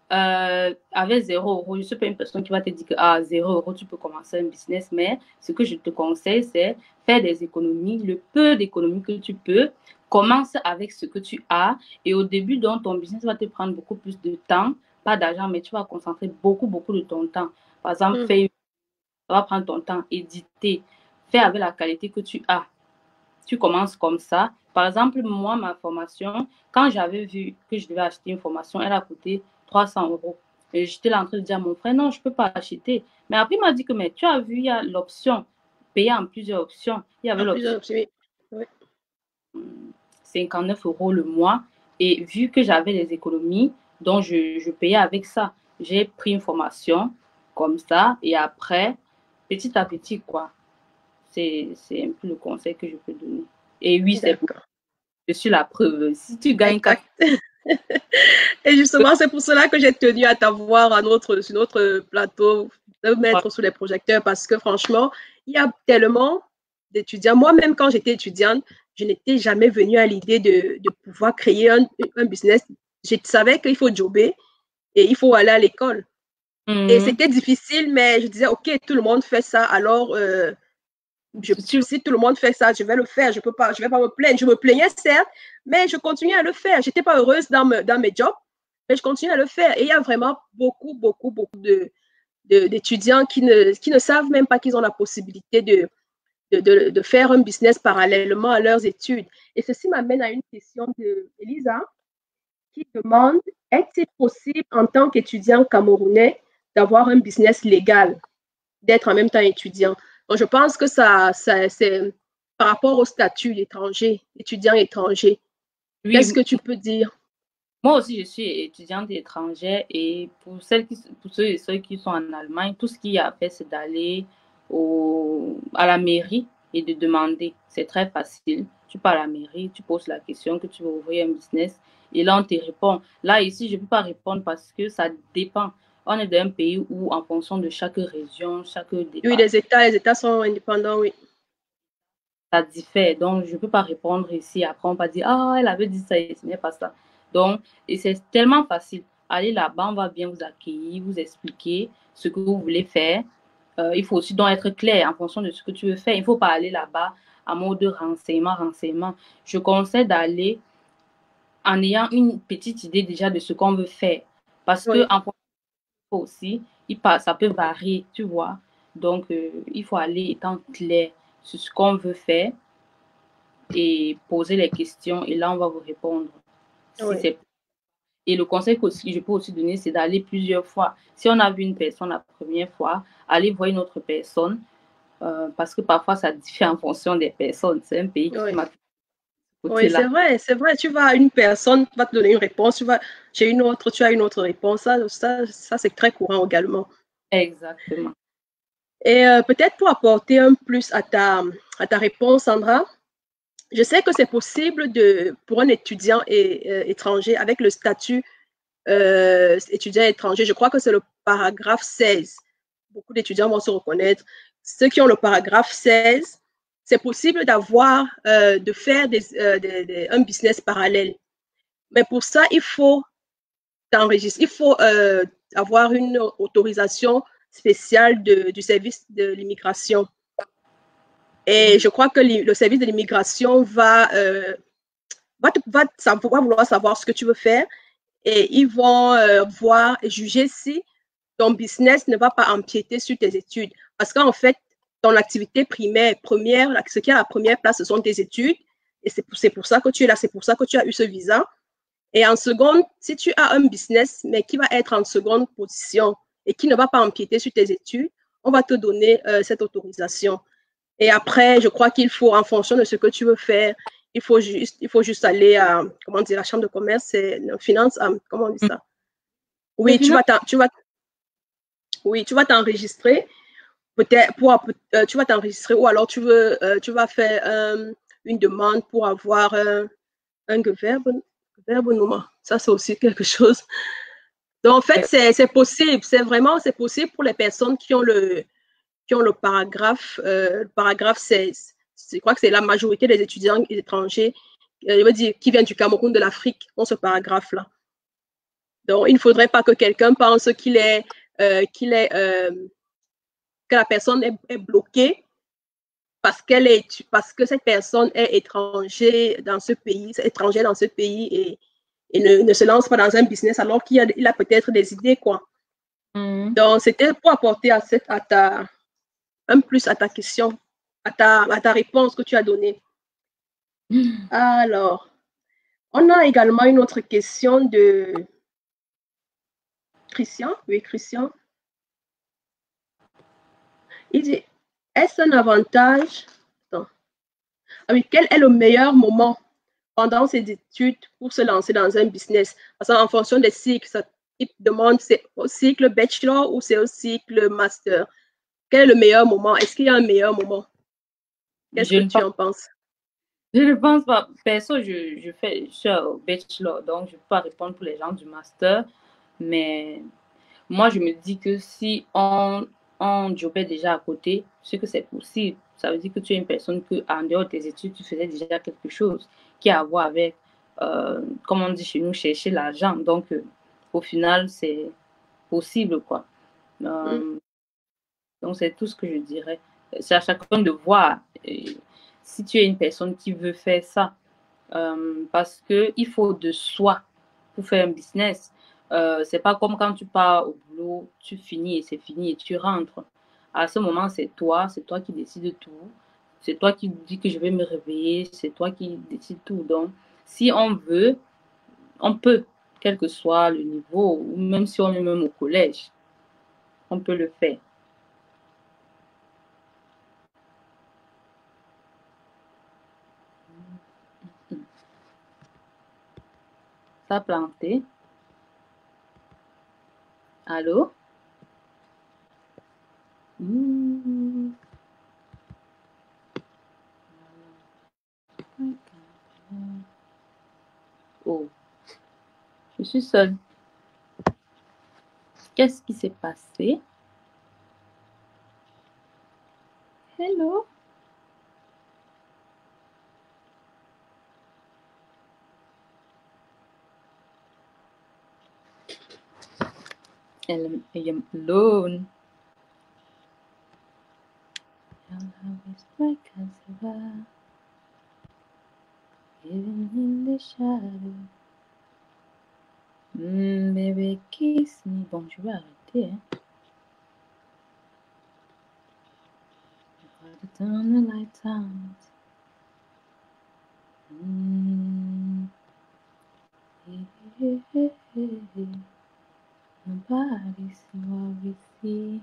avec 0 euros, je ne suis pas une personne qui va te dire que 0 euros, tu peux commencer un business, mais ce que je te conseille, c'est faire des économies, le peu d'économies que tu peux, commence avec ce que tu as et au début, donc, ton business va te prendre beaucoup plus de temps, pas d'argent, mais tu vas concentrer beaucoup, beaucoup de ton temps. Par exemple, ça va prendre ton temps, éditer, faire avec la qualité que tu as. Tu commences comme ça. Par exemple, moi, ma formation, quand j'avais vu que je devais acheter une formation, elle a coûté 300 euros. Et j'étais là en train de dire à mon frère, non, je ne peux pas acheter. Mais après, il m'a dit que, mais tu as vu, il y a l'option, payer en plusieurs options. Il y avait En l'option plusieurs options. Oui. 59 euros le mois. Et vu que j'avais les économies, donc je payais avec ça. J'ai pris une formation comme ça. Et après, petit à petit, quoi. C'est un peu le conseil que je peux donner. Et oui, c'est D'accord. je suis la preuve. Si tu gagnes 4 Exact. Et justement, c'est pour cela que j'ai tenu à t'avoir sur notre plateau, de mettre sous les projecteurs, parce que franchement, il y a tellement d'étudiants. Moi-même, quand j'étais étudiante, je n'étais jamais venue à l'idée de pouvoir créer un business. Je savais qu'il faut jobber et il faut aller à l'école. Et c'était difficile, mais je disais, OK, tout le monde fait ça, alors si tout le monde fait ça, je vais le faire. Je vais pas me plaindre. Je me plaignais certes, mais je continuais à le faire. J'étais pas heureuse dans mes jobs, mais je continuais à le faire. Et il y a vraiment beaucoup, beaucoup, beaucoup d'étudiants qui ne savent même pas qu'ils ont la possibilité de faire un business parallèlement à leurs études. Et ceci m'amène à une question de Elisa qui demande: est-il possible en tant qu'étudiant camerounais d'avoir un business légal, d'être en même temps étudiant? Donc, je pense que ça c'est par rapport au statut étranger, étudiant étranger. Oui, Qu'est-ce que tu peux dire? Moi aussi, je suis étudiante étrangère et pour ceux et ceux qui sont en Allemagne, tout ce qu'il y a à faire, c'est d'aller à la mairie et de demander. C'est très facile. Tu pars à la mairie, tu poses la question que tu veux ouvrir un business et là, on te répond. Là, ici, je ne peux pas répondre parce que ça dépend. On est dans un pays où, en fonction de chaque région, chaque Oui, départ, les États sont indépendants, oui. ça diffère. Donc, je ne peux pas répondre ici. Après, on va dire, ah, elle avait dit ça et ce n'est pas ça. Donc, et c'est tellement facile. Allez là-bas, on va bien vous accueillir, vous expliquer ce que vous voulez faire. Il faut aussi donc être clair en fonction de ce que tu veux faire. Il ne faut pas aller là-bas en mode renseignement. Je conseille d'aller en ayant une petite idée déjà de ce qu'on veut faire. Parce que Oui, en fonction aussi, ça peut varier, tu vois. Donc, il faut aller étant clair sur ce qu'on veut faire et poser les questions et là, on va vous répondre. Si oui. c'est... Et le conseil que je peux aussi donner, c'est d'aller plusieurs fois. Si on a vu une personne la première fois, aller voir une autre personne parce que parfois, ça diffère en fonction des personnes. C'est un pays qui Oui. m'a Oui, côté là. c'est vrai. Tu vas, une personne va te donner une réponse, tu vas chez une autre, tu as une autre réponse. Ça c'est très courant également. Exactement. Et peut-être pour apporter un plus à ta réponse, Sandra, je sais que c'est possible pour un étudiant étranger avec le statut étudiant étranger, je crois que c'est le paragraphe 16. Beaucoup d'étudiants vont se reconnaître. Ceux qui ont le paragraphe 16, c'est possible de faire un business parallèle. Mais pour ça, il faut t'enregistrer, il faut avoir une autorisation spéciale du service de l'immigration. Et je crois que le service de l'immigration va vouloir savoir ce que tu veux faire et ils vont voir et juger si ton business ne va pas empiéter sur tes études. Parce qu'en fait, ton activité première, ce qui est à la première place, ce sont tes études. Et c'est pour ça que tu es là, c'est pour ça que tu as eu ce visa. Et en seconde, si tu as un business, mais qui va être en seconde position et qui ne va pas empiéter sur tes études, on va te donner cette autorisation. Et après, je crois qu'il faut, en fonction de ce que tu veux faire, il faut juste aller à, comment dire, la chambre de commerce, c'est finance, comment on dit ça? Le Oui, final, oui, tu vas t'enregistrer, peut-être tu vas t'enregistrer ou alors tu vas faire une demande pour avoir un Gewerbenummer. Ça, c'est aussi quelque chose. Donc, en fait, c'est possible. C'est possible pour les personnes qui ont le paragraphe 16. Je crois que c'est la majorité des étudiants étrangers, je veux dire, qui viennent du Cameroun, de l'Afrique, ont ce paragraphe-là. Donc, il ne faudrait pas que quelqu'un pense qu'il est, que la personne est bloquée parce que cette personne est étranger dans ce pays, étranger dans ce pays et ne se lance pas dans un business alors il a peut-être des idées, quoi. Donc, c'était pour apporter un plus à ta question, à ta réponse que tu as donnée. Alors, on a également une autre question de Christian. Oui, Christian. Il dit, est-ce un avantage? Attends. Ah oui, quel est le meilleur moment pendant ses études pour se lancer dans un business? Parce qu'en fonction des cycles, il demande c'est au cycle bachelor ou c'est au cycle master. Quel est le meilleur moment? Est-ce qu'il y a un meilleur moment? Qu'est-ce je que ne tu pense, en penses? je ne pense pas. Perso, je suis au bachelor, donc je ne peux pas répondre pour les gens du master. Mais moi, je me dis que si on jobait déjà à côté, ce que c'est possible, ça veut dire que tu es une personne que, en dehors de tes études, tu faisais déjà quelque chose qui a à voir avec, comme on dit chez nous, chercher l'argent. Donc, au final, c'est possible, quoi. Mm. Euh, donc, c'est tout ce que je dirais. C'est à chacun de voir si tu es une personne qui veut faire ça. Parce qu'il faut de soi pour faire un business. C'est pas comme quand tu pars au boulot, tu finis et c'est fini et tu rentres. À ce moment, c'est toi qui décides tout. C'est toi qui dis que je vais me réveiller, c'est toi qui décides tout. Donc, si on veut, on peut, quel que soit le niveau, ou même si on est même au collège, on peut le faire. Ça a planté. Allô? Oh, je suis seule. Qu'est-ce qui s'est passé? Hello? I am alone. Even in the shadow. Baby, kiss me. Bon, je vais arrêter. Hein. Turn the lights out. Nobody see what we see.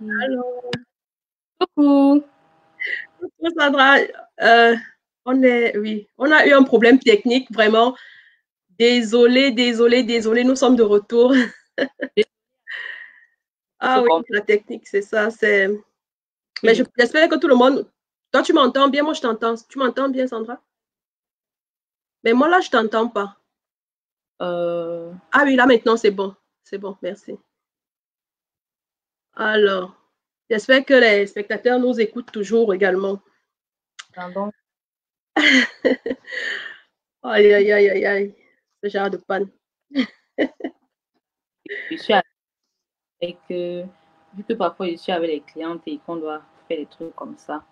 Allô. Coucou. Coucou, Sandra. Oui, on a eu un problème technique, vraiment. Désolé, désolé, désolé. Nous sommes de retour. Ah oui, la technique, c'est ça. Mais j'espère que tout le monde. Toi, tu m'entends bien? Moi, je t'entends. Tu m'entends bien, Sandra? Mais moi, là, je t'entends pas. Ah oui, là, maintenant, c'est bon. C'est bon, merci. Alors, j'espère que les spectateurs nous écoutent toujours également. Pardon. Aïe, aïe, aïe, aïe, aïe. Ce genre de panne. Je suis avec, vu que parfois je suis avec les clientes et qu'on doit faire des trucs comme ça.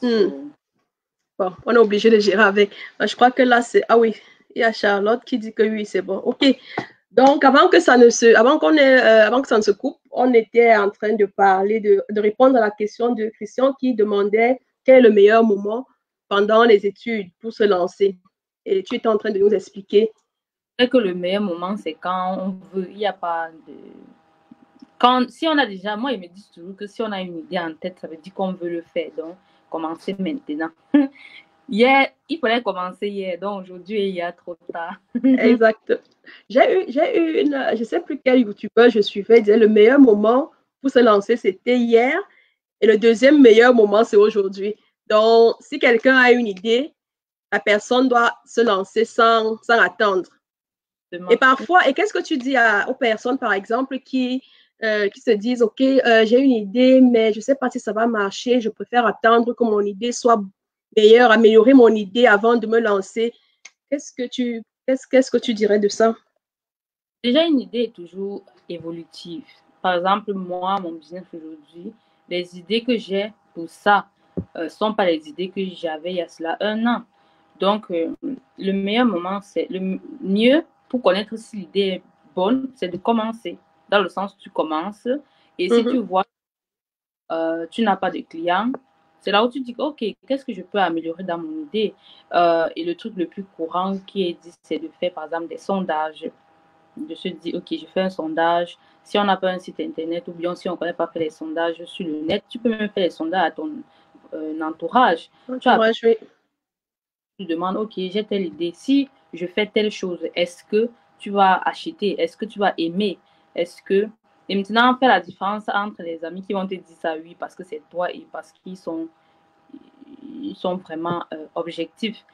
Bon, on est obligé de gérer avec. Je crois que là, c'est. Ah oui, il y a Charlotte qui dit que oui, c'est bon. OK. Donc, avant que ça ne se coupe, on était en train de parler, de répondre à la question de Christian qui demandait quel est le meilleur moment pendant les études pour se lancer. Et tu étais en train de nous expliquer. Que le meilleur moment, c'est quand on veut, il n'y a pas de. Si on a déjà, moi, ils me disent toujours que si on a une idée en tête, ça veut dire qu'on veut le faire. Donc, commencer maintenant. Hier, il fallait commencer hier. Donc, aujourd'hui, il y a trop tard. Exact. J'ai eu je ne sais plus quel youtubeur je suivais, il disait le meilleur moment pour se lancer, c'était hier. Et le deuxième meilleur moment, c'est aujourd'hui. Donc, si quelqu'un a une idée, la personne doit se lancer sans attendre. Et parfois, et qu'est-ce que tu dis aux personnes, par exemple, qui se disent, OK, j'ai une idée, mais je ne sais pas si ça va marcher, je préfère attendre que mon idée soit meilleure, améliorer mon idée avant de me lancer. Qu'est-ce que tu dirais de ça? Déjà, une idée est toujours évolutive. Par exemple, moi, mon business aujourd'hui, les idées que j'ai pour ça ne sont pas les idées que j'avais il y a cela 1 an. Donc, le meilleur moment, c'est le mieux pour connaître si l'idée est bonne, c'est de commencer. Dans le sens où tu commences et si tu vois tu n'as pas de clients, c'est là où tu dis, OK, qu'est-ce que je peux améliorer dans mon idée? Et le truc le plus courant qui est dit, c'est de faire, par exemple, des sondages. De se dire, OK, je fais un sondage. Si on n'a pas un site internet ou bien si on ne connaît pas faire les sondages sur le net, tu peux même faire les sondages à ton entourage. Entourage, oui. tu demandes, OK, j'ai telle idée. Si je fais telle chose, est-ce que tu vas acheter? Est-ce que tu vas aimer? Est-ce que... Et maintenant, on fait la différence entre les amis qui vont te dire ça, oui, parce que c'est toi et parce ils sont vraiment objectifs.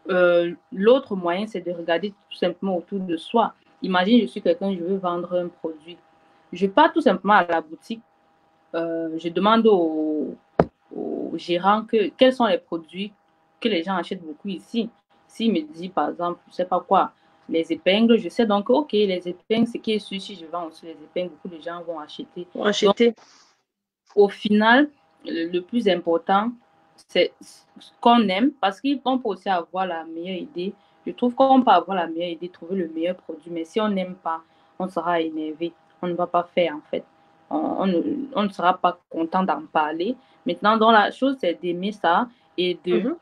L'autre moyen, c'est de regarder tout simplement autour de soi. Imagine, je suis quelqu'un, je veux vendre un produit. Je pars tout simplement à la boutique, je demande au gérant quels sont les produits que les gens achètent beaucoup ici. S'il me dit, par exemple, je ne sais pas quoi, les épingles, je sais donc, OK, les épingles, c'est qui est sûr, si je vends aussi les épingles, beaucoup de gens vont acheter. Pour acheter. Donc, au final, le plus important, c'est ce qu'on aime, parce qu'on peut aussi avoir la meilleure idée. Je trouve qu'on peut avoir la meilleure idée, trouver le meilleur produit, mais si on n'aime pas, on sera énervé. On ne va pas faire, en fait. On ne sera pas content d'en parler. Maintenant, dans la chose, c'est d'aimer ça et de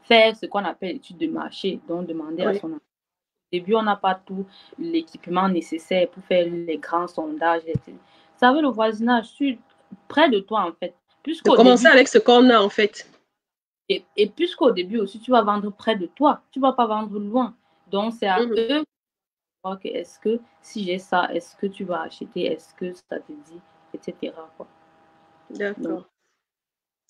faire ce qu'on appelle l'étude de marché, donc demander à Oui. son Au début, on n'a pas tout l'équipement nécessaire pour faire les grands sondages. Ça veut le voisinage près de toi, en fait. De Puisqu'au commencer début, avec ce qu'on a, en fait. et puisqu'au début aussi, tu vas vendre près de toi. Tu ne vas pas vendre loin. Donc, c'est à eux de voir que est-ce que si j'ai ça, est-ce que tu vas acheter, est-ce que ça te dit, etc. D'accord.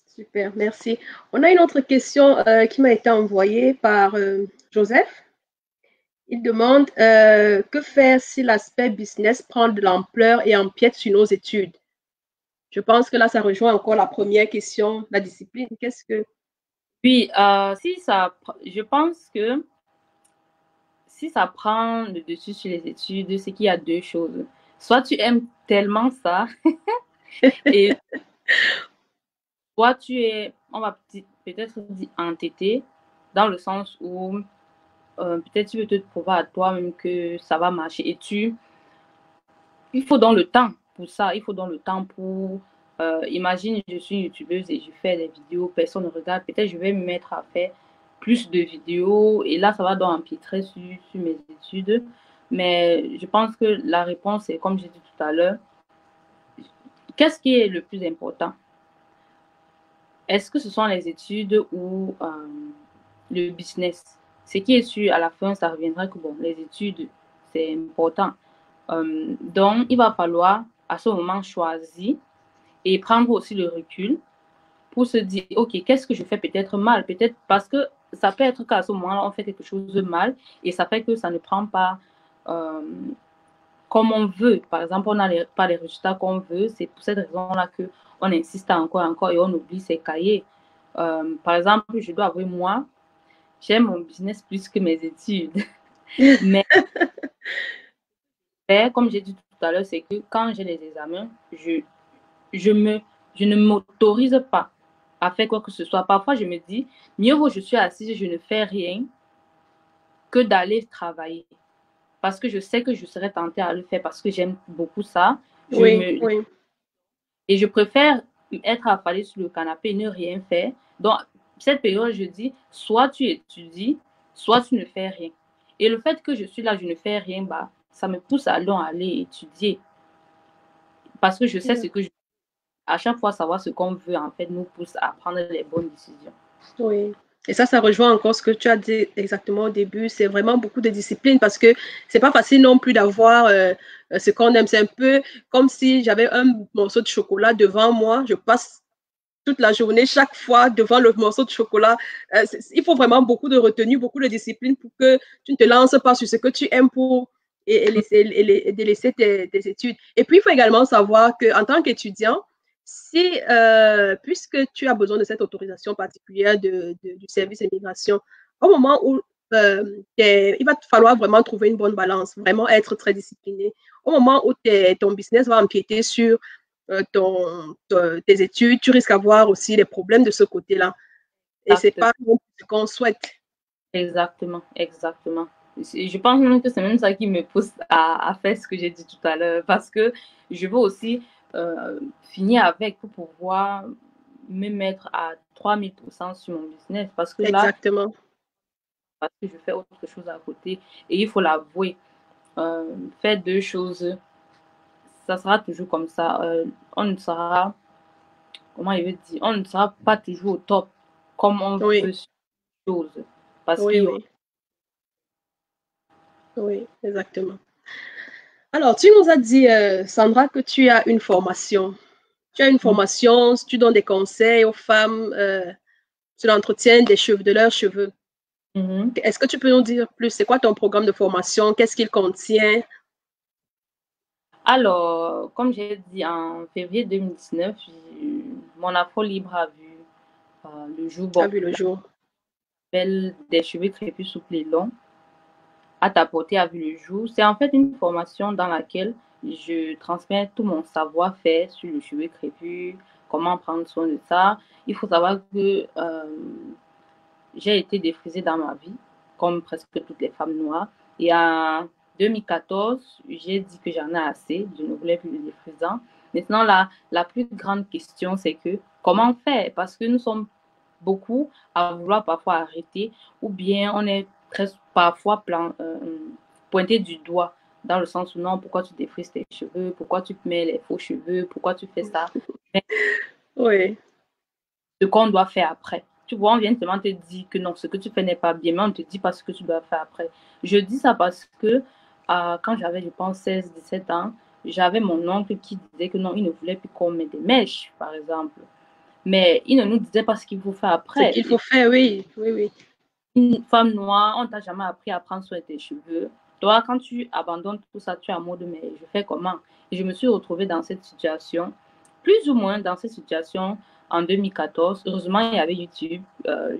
Super, merci. On a une autre question qui m'a été envoyée par Joseph. Il demande que faire si l'aspect business prend de l'ampleur et empiète sur nos études. Je pense que là, ça rejoint encore la première question, la discipline. Qu'est-ce que... Puis, je pense que si ça prend le dessus sur les études, c'est qu'il y a deux choses. Soit tu aimes tellement ça, et soit tu es, on va peut-être dire entêté, dans le sens où peut-être tu veux te prouver à toi-même que ça va marcher. Il faut dans le temps pour ça, il faut dans le temps pour... imagine, je suis youtubeuse et je fais des vidéos, personne ne regarde, peut-être je vais me mettre à faire plus de vidéos et là, ça va donc empiétrer sur mes études. Mais je pense que la réponse est, comme j'ai dit tout à l'heure, qu'est-ce qui est le plus important? Est-ce que ce sont les études ou le business? Ce qui est sûr, à la fin, ça reviendra que bon, les études, c'est important. Donc, il va falloir à ce moment choisir et prendre aussi le recul pour se dire, OK, qu'est-ce que je fais peut-être mal? Peut-être parce que ça peut être qu'à ce moment-là, on fait quelque chose de mal et ça fait que ça ne prend pas euh, comme on veut. Par exemple, on n'a pas les résultats qu'on veut. C'est pour cette raison-là qu'on insiste encore et encore et on oublie ses cahiers. Par exemple, je dois avouer, moi, j'aime mon business plus que mes études. Mais comme j'ai dit tout à l'heure, c'est que quand j'ai les examens, je ne m'autorise pas à faire quoi que ce soit. Parfois, je me dis, mieux vaut je suis assise, je ne fais rien que d'aller travailler. Parce que je sais que je serais tentée à le faire parce que j'aime beaucoup ça. Oui, oui. Et je préfère être affalée sur le canapé et ne rien faire. Donc, cette période, je dis, soit tu étudies, soit tu ne fais rien. Et le fait que je suis là, je ne fais rien, bah, ça me pousse à aller étudier. Parce que je sais ce que je... À chaque fois, savoir ce qu'on veut, en fait, nous pousse à prendre les bonnes décisions. Oui. Et ça rejoint encore ce que tu as dit exactement au début. C'est vraiment beaucoup de discipline parce que c'est pas facile non plus d'avoir ce qu'on aime. C'est un peu comme si j'avais un morceau de chocolat devant moi. Je passe toute la journée, chaque fois, devant le morceau de chocolat. Il faut vraiment beaucoup de retenue, beaucoup de discipline pour que tu ne te lances pas sur ce que tu aimes pour délaisser tes études. Et puis, il faut également savoir qu'en tant qu'étudiant, si, puisque tu as besoin de cette autorisation particulière du service immigration, au moment où il va te falloir vraiment trouver une bonne balance, vraiment être très discipliné. Au moment où ton business va empiéter sur tes études, tu risques d'avoir aussi des problèmes de ce côté-là. Et c'est pas ce qu'on souhaite. Exactement, exactement. Je pense même que c'est même ça qui me pousse à faire ce que j'ai dit tout à l'heure, parce que je veux aussi finir avec pour pouvoir me mettre à 3000% sur mon business, parce que là, Exactement. parce que je fais autre chose à côté, et il faut l'avouer, faire deux choses, ça sera toujours comme ça. On ne sera, comment il veut dire, on ne sera pas toujours au top comme on Oui. veut. chose. Parce Oui, qu'il y oui, oui, exactement. Alors, tu nous as dit, Sandra, que tu as une formation. Tu as une aura... formation, tu donnes des conseils aux femmes sur l'entretien des cheveux, de leurs cheveux. Mhm. Est-ce que tu peux nous dire plus? C'est quoi ton programme de formation? Qu'est-ce qu'il contient? Alors, comme j'ai dit, en février 2019, mon afro libre a vu le jour. A Bon, vu le jour. l'appel des cheveux crépus souples et longs à ta portée a vu le jour. C'est en fait une formation dans laquelle je transmets tout mon savoir-faire sur le cheveu crépus, comment prendre soin de ça. Il faut savoir que j'ai été défrisée dans ma vie, comme presque toutes les femmes noires. Et en 2014, j'ai dit que j'en ai assez, je ne voulais plus de défrisant. Maintenant, la plus grande question, c'est que comment faire? Parce que nous sommes beaucoup à vouloir parfois arrêter, ou bien on est très, parfois pointé du doigt, dans le sens où non, pourquoi tu défrises tes cheveux, pourquoi tu mets les faux cheveux, pourquoi tu fais ça. Mais Oui. ce qu'on doit faire après. Tu vois, on vient seulement te dire que non, ce que tu fais n'est pas bien, mais on ne te dit pas ce que tu dois faire après. Je dis ça parce que quand j'avais, je pense, 16, 17 ans, j'avais mon oncle qui disait que non, il ne voulait plus qu'on mette des mèches, par exemple. Mais il ne nous disait pas ce qu'il faut faire Ce après. qu'il faut faire, oui, oui, oui. Une femme noire, on t'a jamais appris à prendre soin de tes cheveux. Toi, quand tu abandonnes tout ça, tu es en mode, mais je fais comment? Et je me suis retrouvée dans cette situation, plus ou moins dans cette situation en 2014. Heureusement, il y avait YouTube.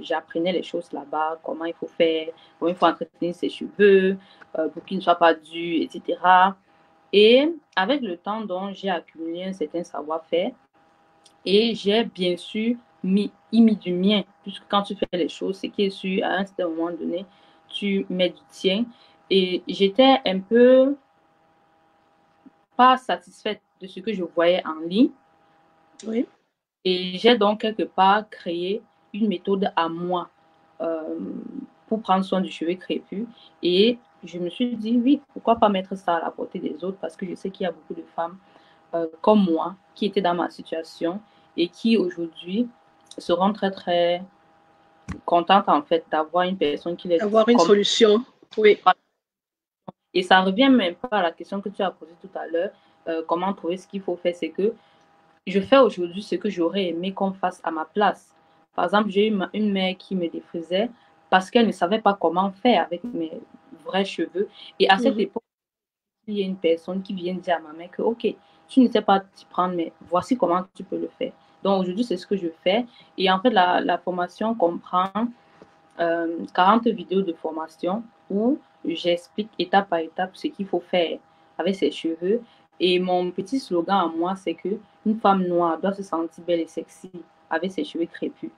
J'apprenais les choses là-bas, comment il faut faire, comment il faut entretenir ses cheveux pour qu'ils ne soient pas durs, etc. Et avec le temps, donc, j'ai accumulé un certain savoir-faire. Et j'ai bien sûr mis du mien, puisque quand tu fais les choses, c'est qui est sûr, à un certain moment donné, tu mets du tien. Et j'étais un peu pas satisfaite de ce que je voyais en ligne. Oui. Et j'ai donc quelque part créé une méthode à moi euh, pour prendre soin du cheveu crépus. Et je me suis dit, oui, pourquoi pas mettre ça à la portée des autres, parce que je sais qu'il y a beaucoup de femmes comme moi qui étaient dans ma situation et qui aujourd'hui seront très très contentes en fait d'avoir une personne qui les dit Avoir une comme. solution. Oui. Et ça revient même pas à la question que tu as posée tout à l'heure, comment trouver ce qu'il faut faire, c'est que je fais aujourd'hui ce que j'aurais aimé qu'on fasse à ma place. Par exemple, j'ai eu une mère qui me défrisait parce qu'elle ne savait pas comment faire avec mes vrais cheveux. Et à cette Mhm. époque, il y a une personne qui vient dire à ma mère que, OK, tu ne sais pas t'y prendre, mais voici comment tu peux le faire. Donc aujourd'hui, c'est ce que je fais. Et en fait, la formation comprend 40 vidéos de formation où j'explique étape par étape ce qu'il faut faire avec ses cheveux. Et mon petit slogan à moi, c'est que une femme noire doit se sentir belle et sexy avec ses cheveux crépus.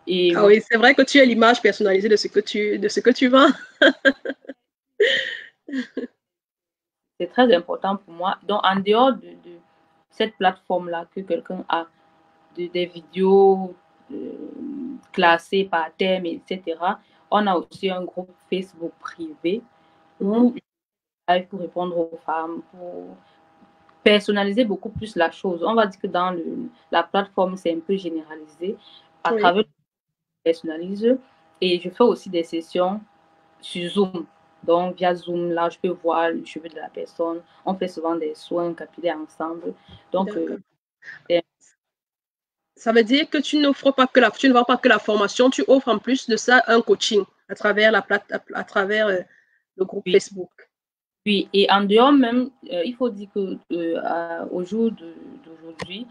Et Ah oui, c'est vrai que tu as l'image personnalisée de ce que tu vends. c'est très important pour moi. Donc, en dehors de cette plateforme-là que quelqu'un a, des vidéos classées par thème, etc., on a aussi un groupe Facebook privé Mhm. où je live pour répondre aux femmes, pour personnaliser beaucoup plus la chose. On va dire que dans la plateforme, c'est un peu généralisé. À Oui. travers, je personnalise et je fais aussi des sessions sur Zoom. Donc, via Zoom, là, je peux voir le cheveu de la personne. On fait souvent des soins capillaires ensemble. Donc, D'accord. Ça veut dire que tu n'offres pas que tu ne vends pas que la formation, tu offres en plus de ça un coaching à travers à travers le groupe oui, Facebook. oui. Et en dehors même, il faut dire que au jour d'aujourd'hui,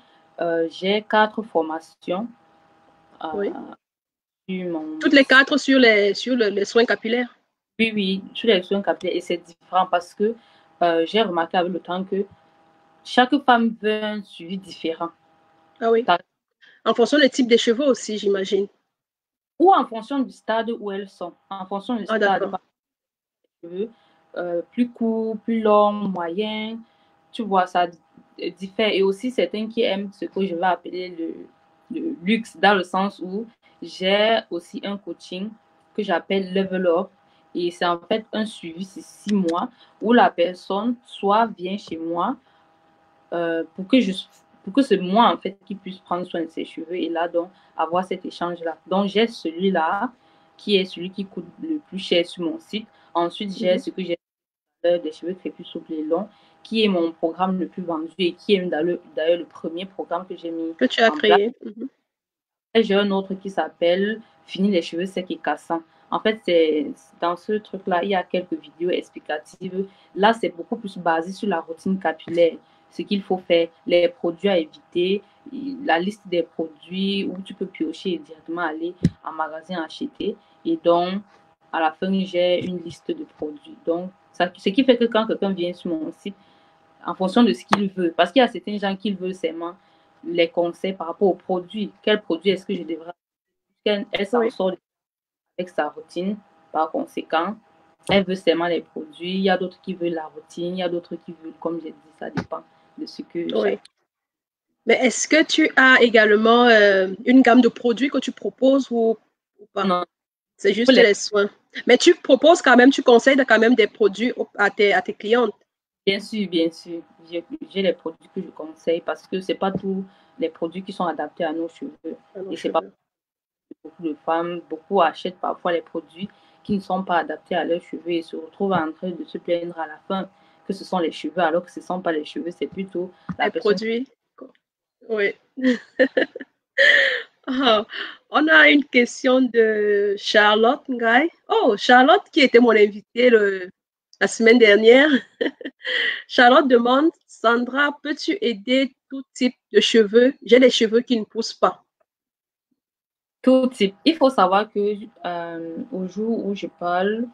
j'ai 4 formations Oui. sur Toutes mon les site. quatre sur les soins capillaires. Oui, oui, sur les soins capillaires. Et c'est différent parce que j'ai remarqué avec le temps que chaque femme veut un suivi différent. Ah oui. En fonction des types de cheveux aussi, j'imagine. Ou en fonction du stade où elles sont. En fonction du Ah stade, d'accord. par cheveux, plus court, plus long, moyen. Tu vois, ça diffère. Et aussi, certains qui aiment ce que je vais appeler le luxe, dans le sens où j'ai aussi un coaching que j'appelle Level Up. Et c'est en fait un suivi, c'est 6 mois, où la personne soit vient chez moi pour que c'est moi, en fait, qui puisse prendre soin de ses cheveux et là, donc, avoir cet échange-là. Donc, j'ai celui-là qui est celui qui coûte le plus cher sur mon site. Ensuite, j'ai ce que j'ai des cheveux crépus souples et longs, qui est mon programme le plus vendu et qui est d'ailleurs le premier programme que j'ai mis Que tu as en place. créé. Et j'ai un autre qui s'appelle Fini les cheveux secs et cassants. En fait, c'est dans ce truc-là, il y a quelques vidéos explicatives. Là, c'est beaucoup plus basé sur la routine capillaire, ce qu'il faut faire, les produits à éviter, la liste des produits où tu peux piocher et directement aller en magasin acheter. Et donc, à la fin, j'ai une liste de produits. Donc, ça, ce qui fait que quand quelqu'un vient sur mon site, en fonction de ce qu'il veut, parce qu'il y a certains gens qui veulent seulement les conseils par rapport aux produits. Quel produit est-ce que je devrais acheter? Elle s'en sort avec sa routine. Par conséquent, elle veut seulement les produits. Il y a d'autres qui veulent la routine. Il y a d'autres qui veulent, comme j'ai dit, ça dépend de ce que Oui. Mais est-ce que tu as également une gamme de produits que tu proposes ou pas? Non. C'est juste les soins. Mais tu proposes quand même, tu conseilles quand même des produits à tes clientes. Bien sûr, bien sûr. J'ai les produits que je conseille parce que ce n'est pas tous les produits qui sont adaptés à nos cheveux. Et c'est pas beaucoup de femmes, beaucoup achètent parfois les produits qui ne sont pas adaptés à leurs cheveux et se retrouvent en train de se plaindre à la fin que ce sont les cheveux, alors que ce ne sont pas les cheveux, c'est plutôt les produits. Oui. Oh, on a une question de Charlotte Ngaï. Oh, Charlotte qui était mon invitée la semaine dernière. Charlotte demande, Sandra, peux-tu aider tout type de cheveux? J'ai des cheveux qui ne poussent pas. Tout type. Il faut savoir que au jour où je parle,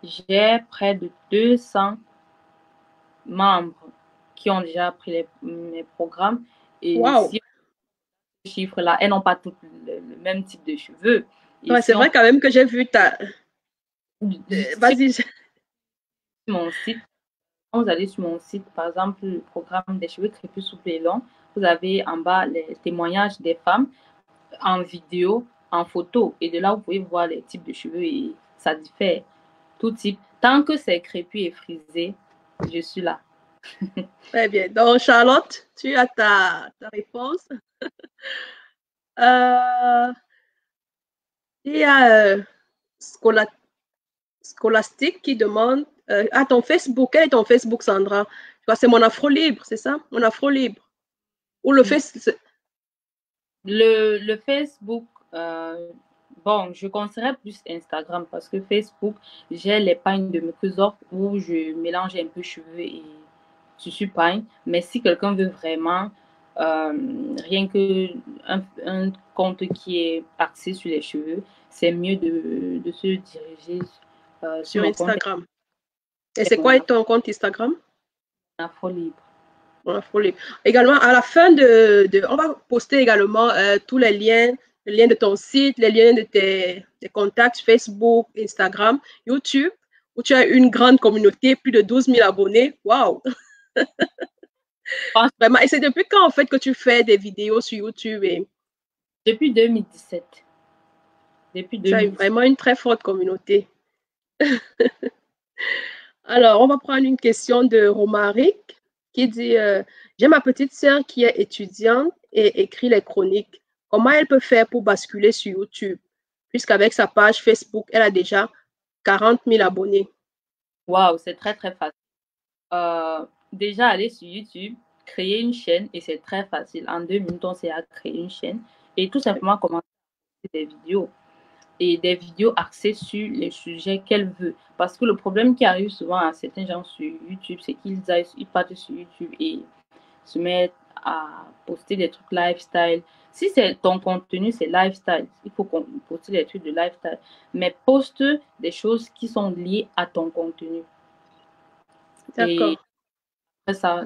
j'ai près de 200 membres qui ont déjà pris mes programmes. Et wow. si ces chiffres-là, elles n'ont pas toutes le même type de cheveux. Ouais, c'est vrai quand même que j'ai vu ta... Vas-y. Sur mon site, quand vous allez sur mon site, par exemple, le programme des cheveux crépus souples et longs, vous avez en bas les témoignages des femmes en vidéo, en photo. Et de là, vous pouvez voir les types de cheveux et ça diffère. Tout type. Tant que c'est crépus et frisé, je suis là. Très bien. Donc, Charlotte, tu as ta réponse. Il y a Scolastique qui demande à ton Facebook, quel est ton Facebook, Sandra? C'est mon Afro Libre, c'est ça? Mon Afro Libre. Ou le Facebook? Le Facebook, bon, je conseillerais plus Instagram parce que Facebook, j'ai les pagnes de Microsoft où je mélange un peu cheveux et tissu pagne. Mais si quelqu'un veut vraiment rien que un compte qui est axé sur les cheveux, c'est mieux de se diriger sur Instagram. Et c'est quoi ton compte Instagram? Afro Libre. Afro Libre. Également, à la fin on va poster également tous les liens de ton site, les liens de tes contacts Facebook, Instagram, YouTube, où tu as une grande communauté, plus de 12 000 abonnés. Waouh! Vraiment. Et c'est depuis quand, en fait, que tu fais des vidéos sur YouTube? Depuis 2017. Tu as vraiment une très forte communauté. Alors, on va prendre une question de Romaric qui dit j'ai ma petite sœur qui est étudiante et écrit les chroniques. Comment elle peut faire pour basculer sur YouTube? Puisqu'avec sa page Facebook, elle a déjà 40 000 abonnés. Waouh, c'est très, très facile. Déjà, aller sur YouTube, créer une chaîne et c'est très facile. En 2 minutes, on sait à créer une chaîne et tout simplement commencer des vidéos. Et des vidéos axées sur les sujets qu'elle veut. Parce que le problème qui arrive souvent à certains gens sur YouTube, c'est qu'ils partent sur YouTube et se mettent à poster des trucs lifestyle. Si c'est ton contenu, c'est lifestyle, il faut poster des trucs de lifestyle. Mais poste des choses qui sont liées à ton contenu. D'accord. Et ça,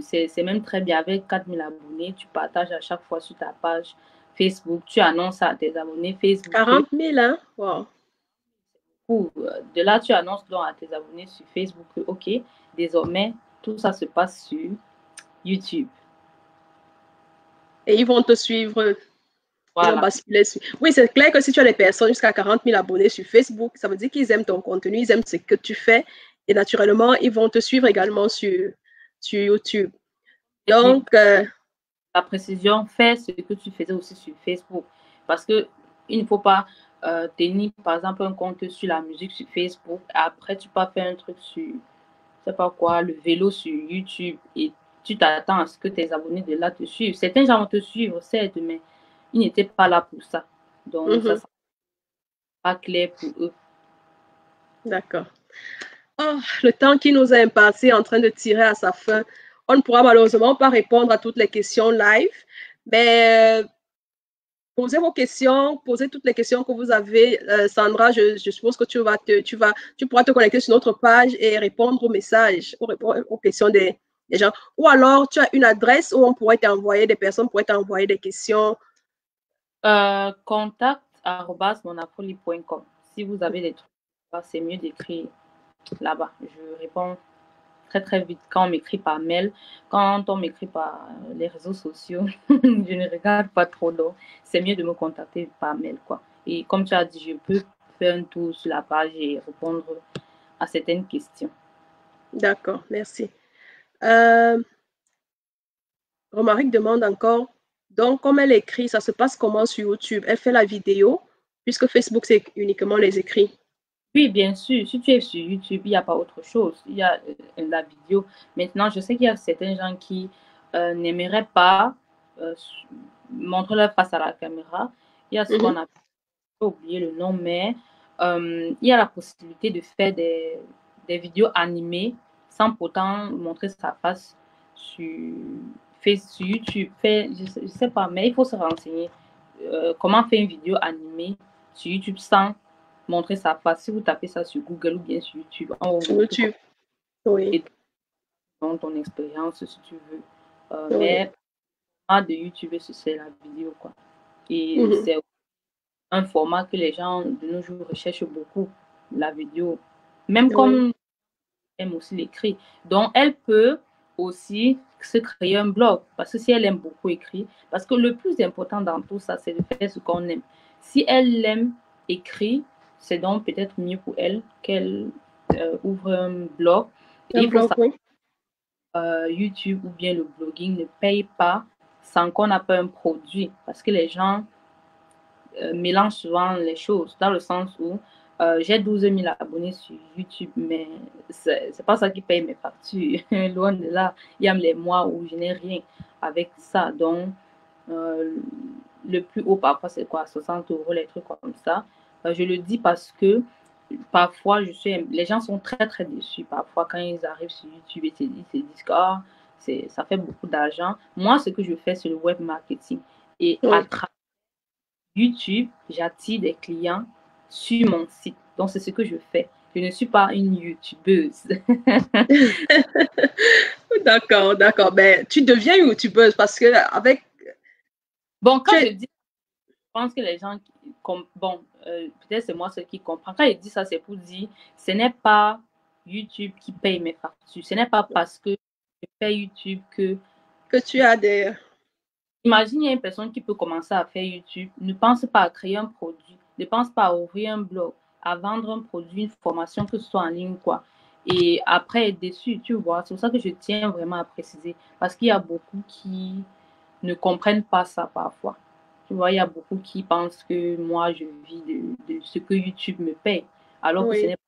c'est même très bien. Avec 4000 abonnés, tu partages à chaque fois sur ta page Facebook, tu annonces à tes abonnés Facebook. 40 000, hein? Wow. De là, tu annonces donc à tes abonnés sur Facebook que, OK, désormais, tout ça se passe sur YouTube. Et ils vont te suivre. Voilà. Ils vont basculer sur... Oui, c'est clair que si tu as des personnes jusqu'à 40 000 abonnés sur Facebook, ça veut dire qu'ils aiment ton contenu, ils aiment ce que tu fais. Et naturellement, ils vont te suivre également sur YouTube. Donc, la précision, fais ce que tu faisais aussi sur Facebook. Parce que il ne faut pas tenir, par exemple, un compte sur la musique sur Facebook. Après, tu peux faire un truc sur, je sais pas quoi, le vélo sur YouTube et tu t'attends à ce que tes abonnés de là te suivent. Certains gens vont te suivre, certes, mais ils n'étaient pas là pour ça. Donc, ça ne Mhm. sera pas clair pour eux. D'accord. Oh, le temps qui nous est imparti est en train de tirer à sa fin. On ne pourra malheureusement pas répondre à toutes les questions live, mais posez vos questions, posez toutes les questions que vous avez. Sandra, je suppose que tu pourras te connecter sur notre page et répondre aux messages, aux questions des gens. Ou alors, tu as une adresse où on pourrait t'envoyer, des personnes pourraient t'envoyer des questions. Contact@monapoli.com. Si vous avez des trucs, c'est mieux d'écrire là-bas. Je réponds très très vite quand on m'écrit par mail. Quand on m'écrit par les réseaux sociaux, je ne regarde pas trop. Donc, c'est mieux de me contacter par mail, quoi. Et comme tu as dit, je peux faire un tour sur la page et répondre à certaines questions. D'accord, merci. Romaric demande encore, donc comme elle écrit, ça se passe comment sur YouTube? Elle fait la vidéo, puisque Facebook, c'est uniquement les écrits. Oui, bien sûr, si tu es sur YouTube, il n'y a pas autre chose. Il y a la vidéo. Maintenant, je sais qu'il y a certains gens qui n'aimeraient pas euh, montrer leur face à la caméra. Il y a ce qu'on a oublié le nom, mais il y a la possibilité de faire des vidéos animées sans pourtant montrer sa face sur, sur YouTube. Je sais pas, mais il faut se renseigner. Comment faire une vidéo animée sur YouTube sans montrer sa face. Si vous tapez ça sur Google ou bien sur YouTube, on va Sur montrer YouTube, oui. et ton expérience si tu veux. Oui. Mais de YouTube, c'est la vidéo, quoi. Et Mhm. c'est un format que les gens de nos jours recherchent beaucoup, la vidéo. Même Oui. comme aime aussi l'écrit. Donc, elle peut aussi se créer un blog parce que si elle aime beaucoup écrire, parce que le plus important dans tout ça, c'est de faire ce qu'on aime. Si elle aime écrire, c'est donc peut-être mieux pour elle qu'elle ouvre un blog. Et Un il faut blog, savoir oui. YouTube ou bien le blogging ne paye pas sans qu'on n'a pas un produit parce que les gens mélange souvent les choses, dans le sens où j'ai 12 000 abonnés sur YouTube, mais c'est pas ça qui paye mes factures. Loin de là, il y a les mois où je n'ai rien avec ça. Donc, euh, le plus haut, parfois, c'est quoi, 60 euros, les trucs comme ça. Je le dis parce que parfois, les gens sont très, très déçus. Parfois, quand ils arrivent sur YouTube, ils se disent que ça fait beaucoup d'argent. Moi, ce que je fais, c'est le web marketing. Et à Oui. travers YouTube, j'attire des clients sur mon site. Donc, c'est ce que je fais. Je ne suis pas une YouTubeuse. D'accord, d'accord. Ben, tu deviens youtubeuse parce que avec. Bon, quand je dis, je pense que les gens, bon, peut-être c'est moi ceux qui comprennent. Quand je dis ça, c'est pour dire, ce n'est pas YouTube qui paye mes factures. Ce n'est pas parce que je paye YouTube que. Que tu as des. Imagine, il y a une personne qui peut commencer à faire YouTube, ne pense pas à créer un produit, ne pense pas à ouvrir un blog, à vendre un produit, une formation, que ce soit en ligne, quoi. Et après être déçu, tu vois. C'est pour ça que je tiens vraiment à préciser. Parce qu'il y a beaucoup qui ne comprennent pas ça parfois. Tu vois, il y a beaucoup qui pensent que moi, je vis de ce que YouTube me paye. Alors que ce Oui, n'est pas.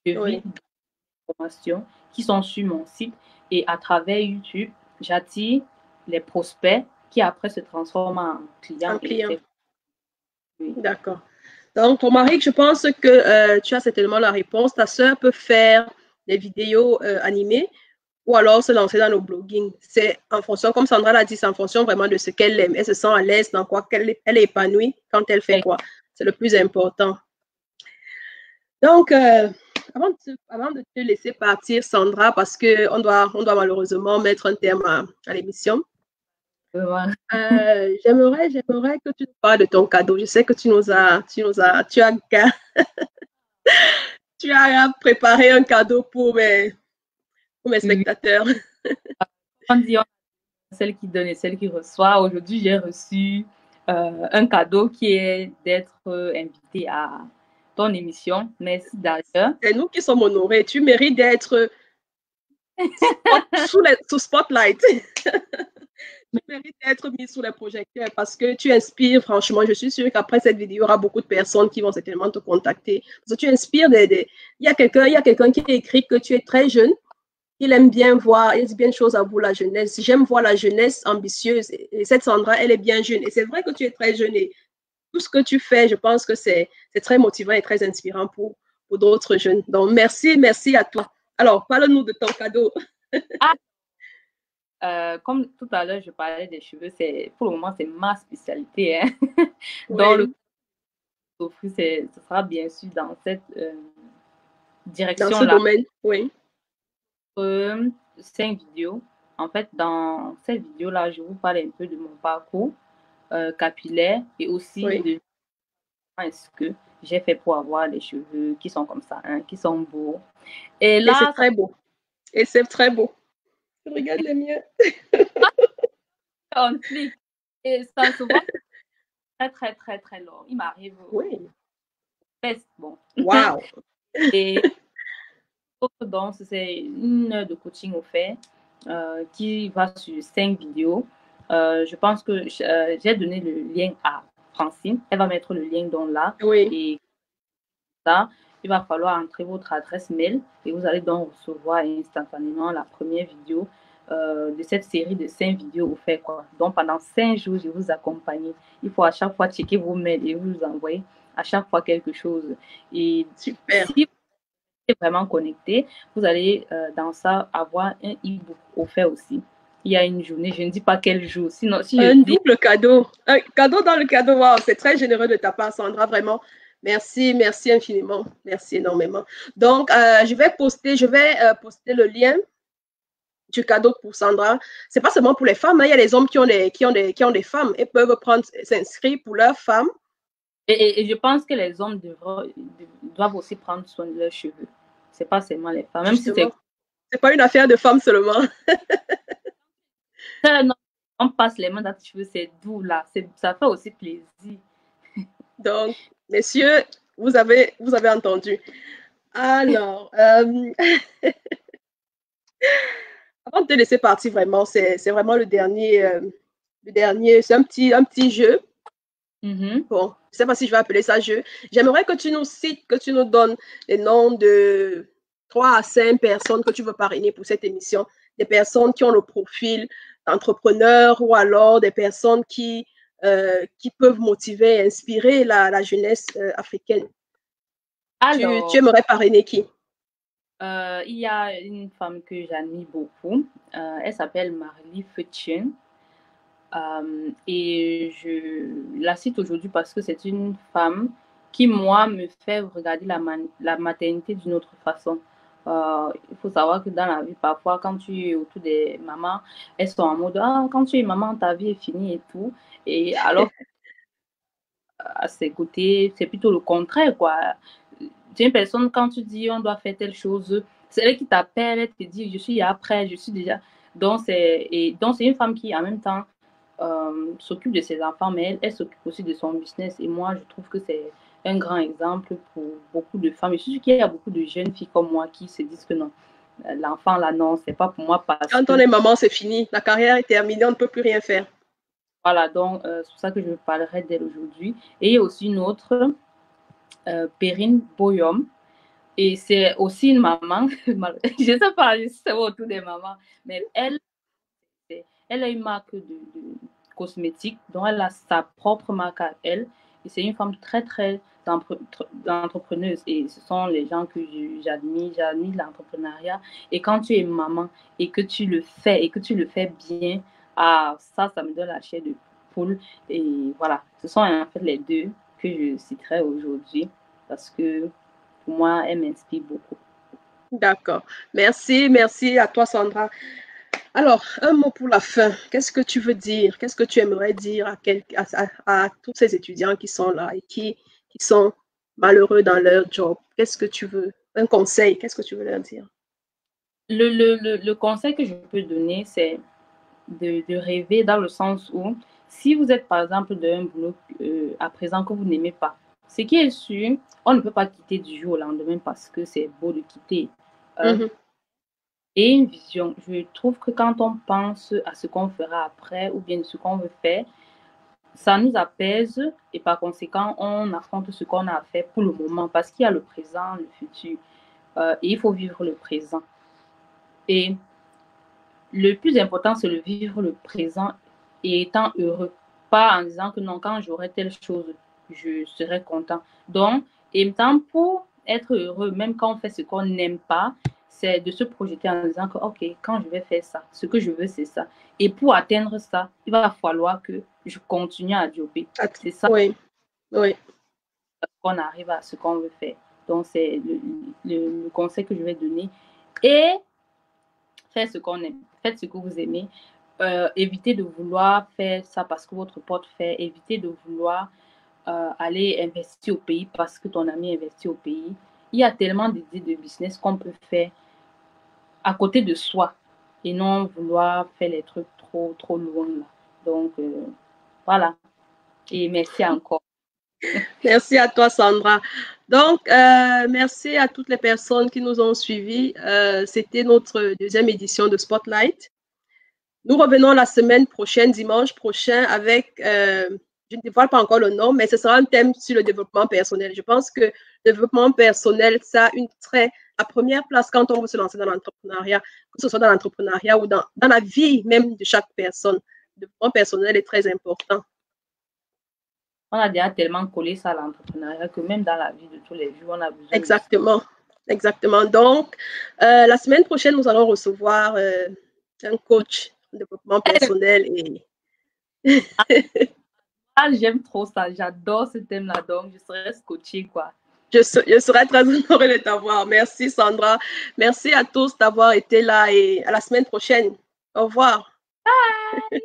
Je vis oui. des formations qui sont sur mon site. Et à travers YouTube, j'attire les prospects qui après se transforment en clients En et client. c'est oui. D'accord. Donc, pour Marie, je pense que tu as certainement la réponse. Ta sœur peut faire des vidéos animées ou alors se lancer dans le blogging. C'est en fonction, comme Sandra l'a dit, c'est en fonction vraiment de ce qu'elle aime. Elle se sent à l'aise dans quoi, elle est épanouie quand elle fait quoi. C'est le plus important. Donc, avant de te laisser partir, Sandra, parce qu'on on doit malheureusement mettre un terme à l'émission, j'aimerais que tu nous parles de ton cadeau. Je sais que tu as préparé un cadeau pour mes Oui. spectateurs. On dit celle qui donne et celle qui reçoit. Aujourd'hui, j'ai reçu un cadeau qui est d'être invité à ton émission. Merci d'ailleurs. C'est nous qui sommes honorés. Tu mérites d'être sous Spotlight. mérite d'être mise sous les projecteurs parce que tu inspires, franchement. Je suis sûre qu'après cette vidéo, il y aura beaucoup de personnes qui vont certainement te contacter. Parce que tu inspires Il y a quelqu'un qui a écrit que tu es très jeune, qu'il aime bien voir, il dit bien de choses à vous, la jeunesse. J'aime voir la jeunesse ambitieuse. Et cette Sandra, elle est bien jeune. Et c'est vrai que tu es très jeune et tout ce que tu fais, je pense que c'est très motivant et très inspirant pour d'autres jeunes. Donc, merci à toi. Alors, parle-nous de ton cadeau. Comme tout à l'heure, je parlais des cheveux, pour le moment, c'est ma spécialité. Hein. Oui. Donc, ce sera bien sûr dans cette direction-là. Dans ce domaine, oui. 5 vidéos. En fait, dans cette vidéo-là, je vous parle un peu de mon parcours capillaire et aussi de ce que j'ai fait pour avoir les cheveux qui sont comme ça, hein, qui sont beaux. Et là, c'est très beau. Et c'est très beau. Regarde les miens. On clique. Et ça se voit très, très, très, très long. Il m'arrive. Oui. Bon. Wow. Et donc, c'est une heure de coaching offert qui va sur 5 vidéos. Je pense que j'ai donné le lien à Francine. Elle va mettre le lien dans là. Oui. Et ça, il va falloir entrer votre adresse mail et vous allez donc recevoir instantanément la première vidéo de cette série de 5 vidéos offertes. Donc, pendant 5 jours, je vous accompagne. Il faut à chaque fois checker vos mails et vous envoyer à chaque fois quelque chose. Et super. Si vraiment connecté, vous allez dans ça avoir un e-book offert aussi. Il y a une journée, je ne dis pas quel jour, sinon si un double cadeau. Un cadeau dans le cadeau. Wow, c'est très généreux de ta part, Sandra, vraiment. Merci infiniment. Merci énormément. Donc, je vais poster le lien du cadeau pour Sandra. C'est pas seulement pour les femmes, hein. Il y a les hommes qui ont des femmes et peuvent s'inscrire pour leurs femmes. Et je pense que les hommes doivent aussi prendre soin de leurs cheveux. C'est pas seulement les femmes. Même justement. si c'est pas une affaire de femmes seulement. Non, on passe les mains dans tes cheveux, c'est doux là. Ça fait aussi plaisir. Donc, messieurs, vous avez entendu. Alors, avant de te laisser partir, vraiment, c'est vraiment le dernier, c'est un petit jeu. Bon, je ne sais pas si je vais appeler ça jeu. J'aimerais que tu nous cites, que tu nous donnes les noms de 3 à 5 personnes que tu veux parrainer pour cette émission. Des personnes qui ont le profil d'entrepreneur ou alors des personnes qui peuvent motiver et inspirer la jeunesse africaine. Alors, tu aimerais parrainer qui? Il y a une femme que j'admire beaucoup. Elle s'appelle Marly Fetchen. Et je la cite aujourd'hui parce que c'est une femme qui, moi, me fait regarder la maternité d'une autre façon. Il faut savoir que dans la vie, parfois, quand tu es autour des mamans, elles sont en mode « Ah, quand tu es maman, ta vie est finie et tout. » Et alors, à ses côtés, c'est plutôt le contraire, quoi. C'est une personne, quand tu dis « On doit faire telle chose », c'est elle qui t'appelle, elle te dit « Je suis après, je suis déjà… » Donc, c'est une femme qui, en même temps, s'occupe de ses enfants, mais elle s'occupe aussi de son business. Et moi, je trouve que c'est un grand exemple pour beaucoup de femmes. Je suis sûre qu'il y a beaucoup de jeunes filles comme moi qui se disent que non, l'enfant, là, non, c'est pas pour moi. Quand on est maman, c'est fini. La carrière est terminée, on ne peut plus rien faire. Voilà, donc c'est pour ça que je parlerai d'elle aujourd'hui. Et il y a aussi une autre, Perrine Boyom. Et c'est aussi une maman. Je ne sais pas si c'est autour des mamans, mais elle a une marque de cosmétiques, donc elle a sa propre marque à elle. Et c'est une femme très, très entrepreneuse. Et ce sont les gens que j'admire. J'admire l'entrepreneuriat. Et quand tu es maman et que tu le fais bien, ça me donne la chair de poule. Et voilà, ce sont en fait les deux que je citerai aujourd'hui parce que pour moi, elle m'inspire beaucoup. D'accord. Merci à toi, Sandra. Alors, un mot pour la fin. Qu'est-ce que tu veux dire? Qu'est-ce que tu aimerais dire à tous ces étudiants qui sont là et qui sont malheureux dans leur job? Qu'est-ce que tu veux? Un conseil, qu'est-ce que tu veux leur dire? Le conseil que je peux donner, c'est de rêver dans le sens où, si vous êtes par exemple d'un boulot à présent que vous n'aimez pas, ce qui est sûr, on ne peut pas quitter du jour au lendemain parce que c'est beau de quitter. et une vision. Je trouve que quand on pense à ce qu'on fera après ou bien de ce qu'on veut faire, ça nous apaise et par conséquent, on affronte ce qu'on a à faire pour le moment parce qu'il y a le présent, le futur. Et il faut vivre le présent. Et le plus important, c'est de vivre le présent et étant heureux. Pas en disant que non, quand j'aurai telle chose, je serai content. Donc, et temps pour être heureux, même quand on fait ce qu'on n'aime pas, c'est de se projeter en disant que, OK, quand je vais faire ça, ce que je veux, c'est ça. Et pour atteindre ça, il va falloir que je continue à jobber. C'est ça Oui, oui. qu'on arrive à ce qu'on veut faire. Donc, c'est le conseil que je vais donner. Et faites ce qu'on aime, faites ce que vous aimez. Évitez de vouloir faire ça parce que votre pote fait. Évitez de vouloir aller investir au pays parce que ton ami investit au pays. Il y a tellement d'idées de business qu'on peut faire à côté de soi et non vouloir faire les trucs trop, trop loin. Là. Donc, voilà. Et merci encore. Merci à toi, Sandra. Donc, merci à toutes les personnes qui nous ont suivis. C'était notre deuxième édition de Spotlight. Nous revenons la semaine prochaine, dimanche prochain, avec, je ne dévoile pas encore le nom, mais ce sera un thème sur le développement personnel. Je pense que le développement personnel, ça a la première place quand on veut se lancer dans l'entrepreneuriat, que ce soit dans l'entrepreneuriat ou dans la vie même de chaque personne. Le développement personnel est très important. On a déjà tellement collé ça à l'entrepreneuriat que même dans la vie de tous les jours, on a besoin Exactement. Exactement. Donc, la semaine prochaine, nous allons recevoir un coach en développement personnel. Ah, j'aime trop ça. J'adore ce thème-là. Donc, je serais scotchée, quoi. Je serais très honorée de t'avoir. Merci, Sandra. Merci à tous d'avoir été là et à la semaine prochaine. Au revoir. Bye!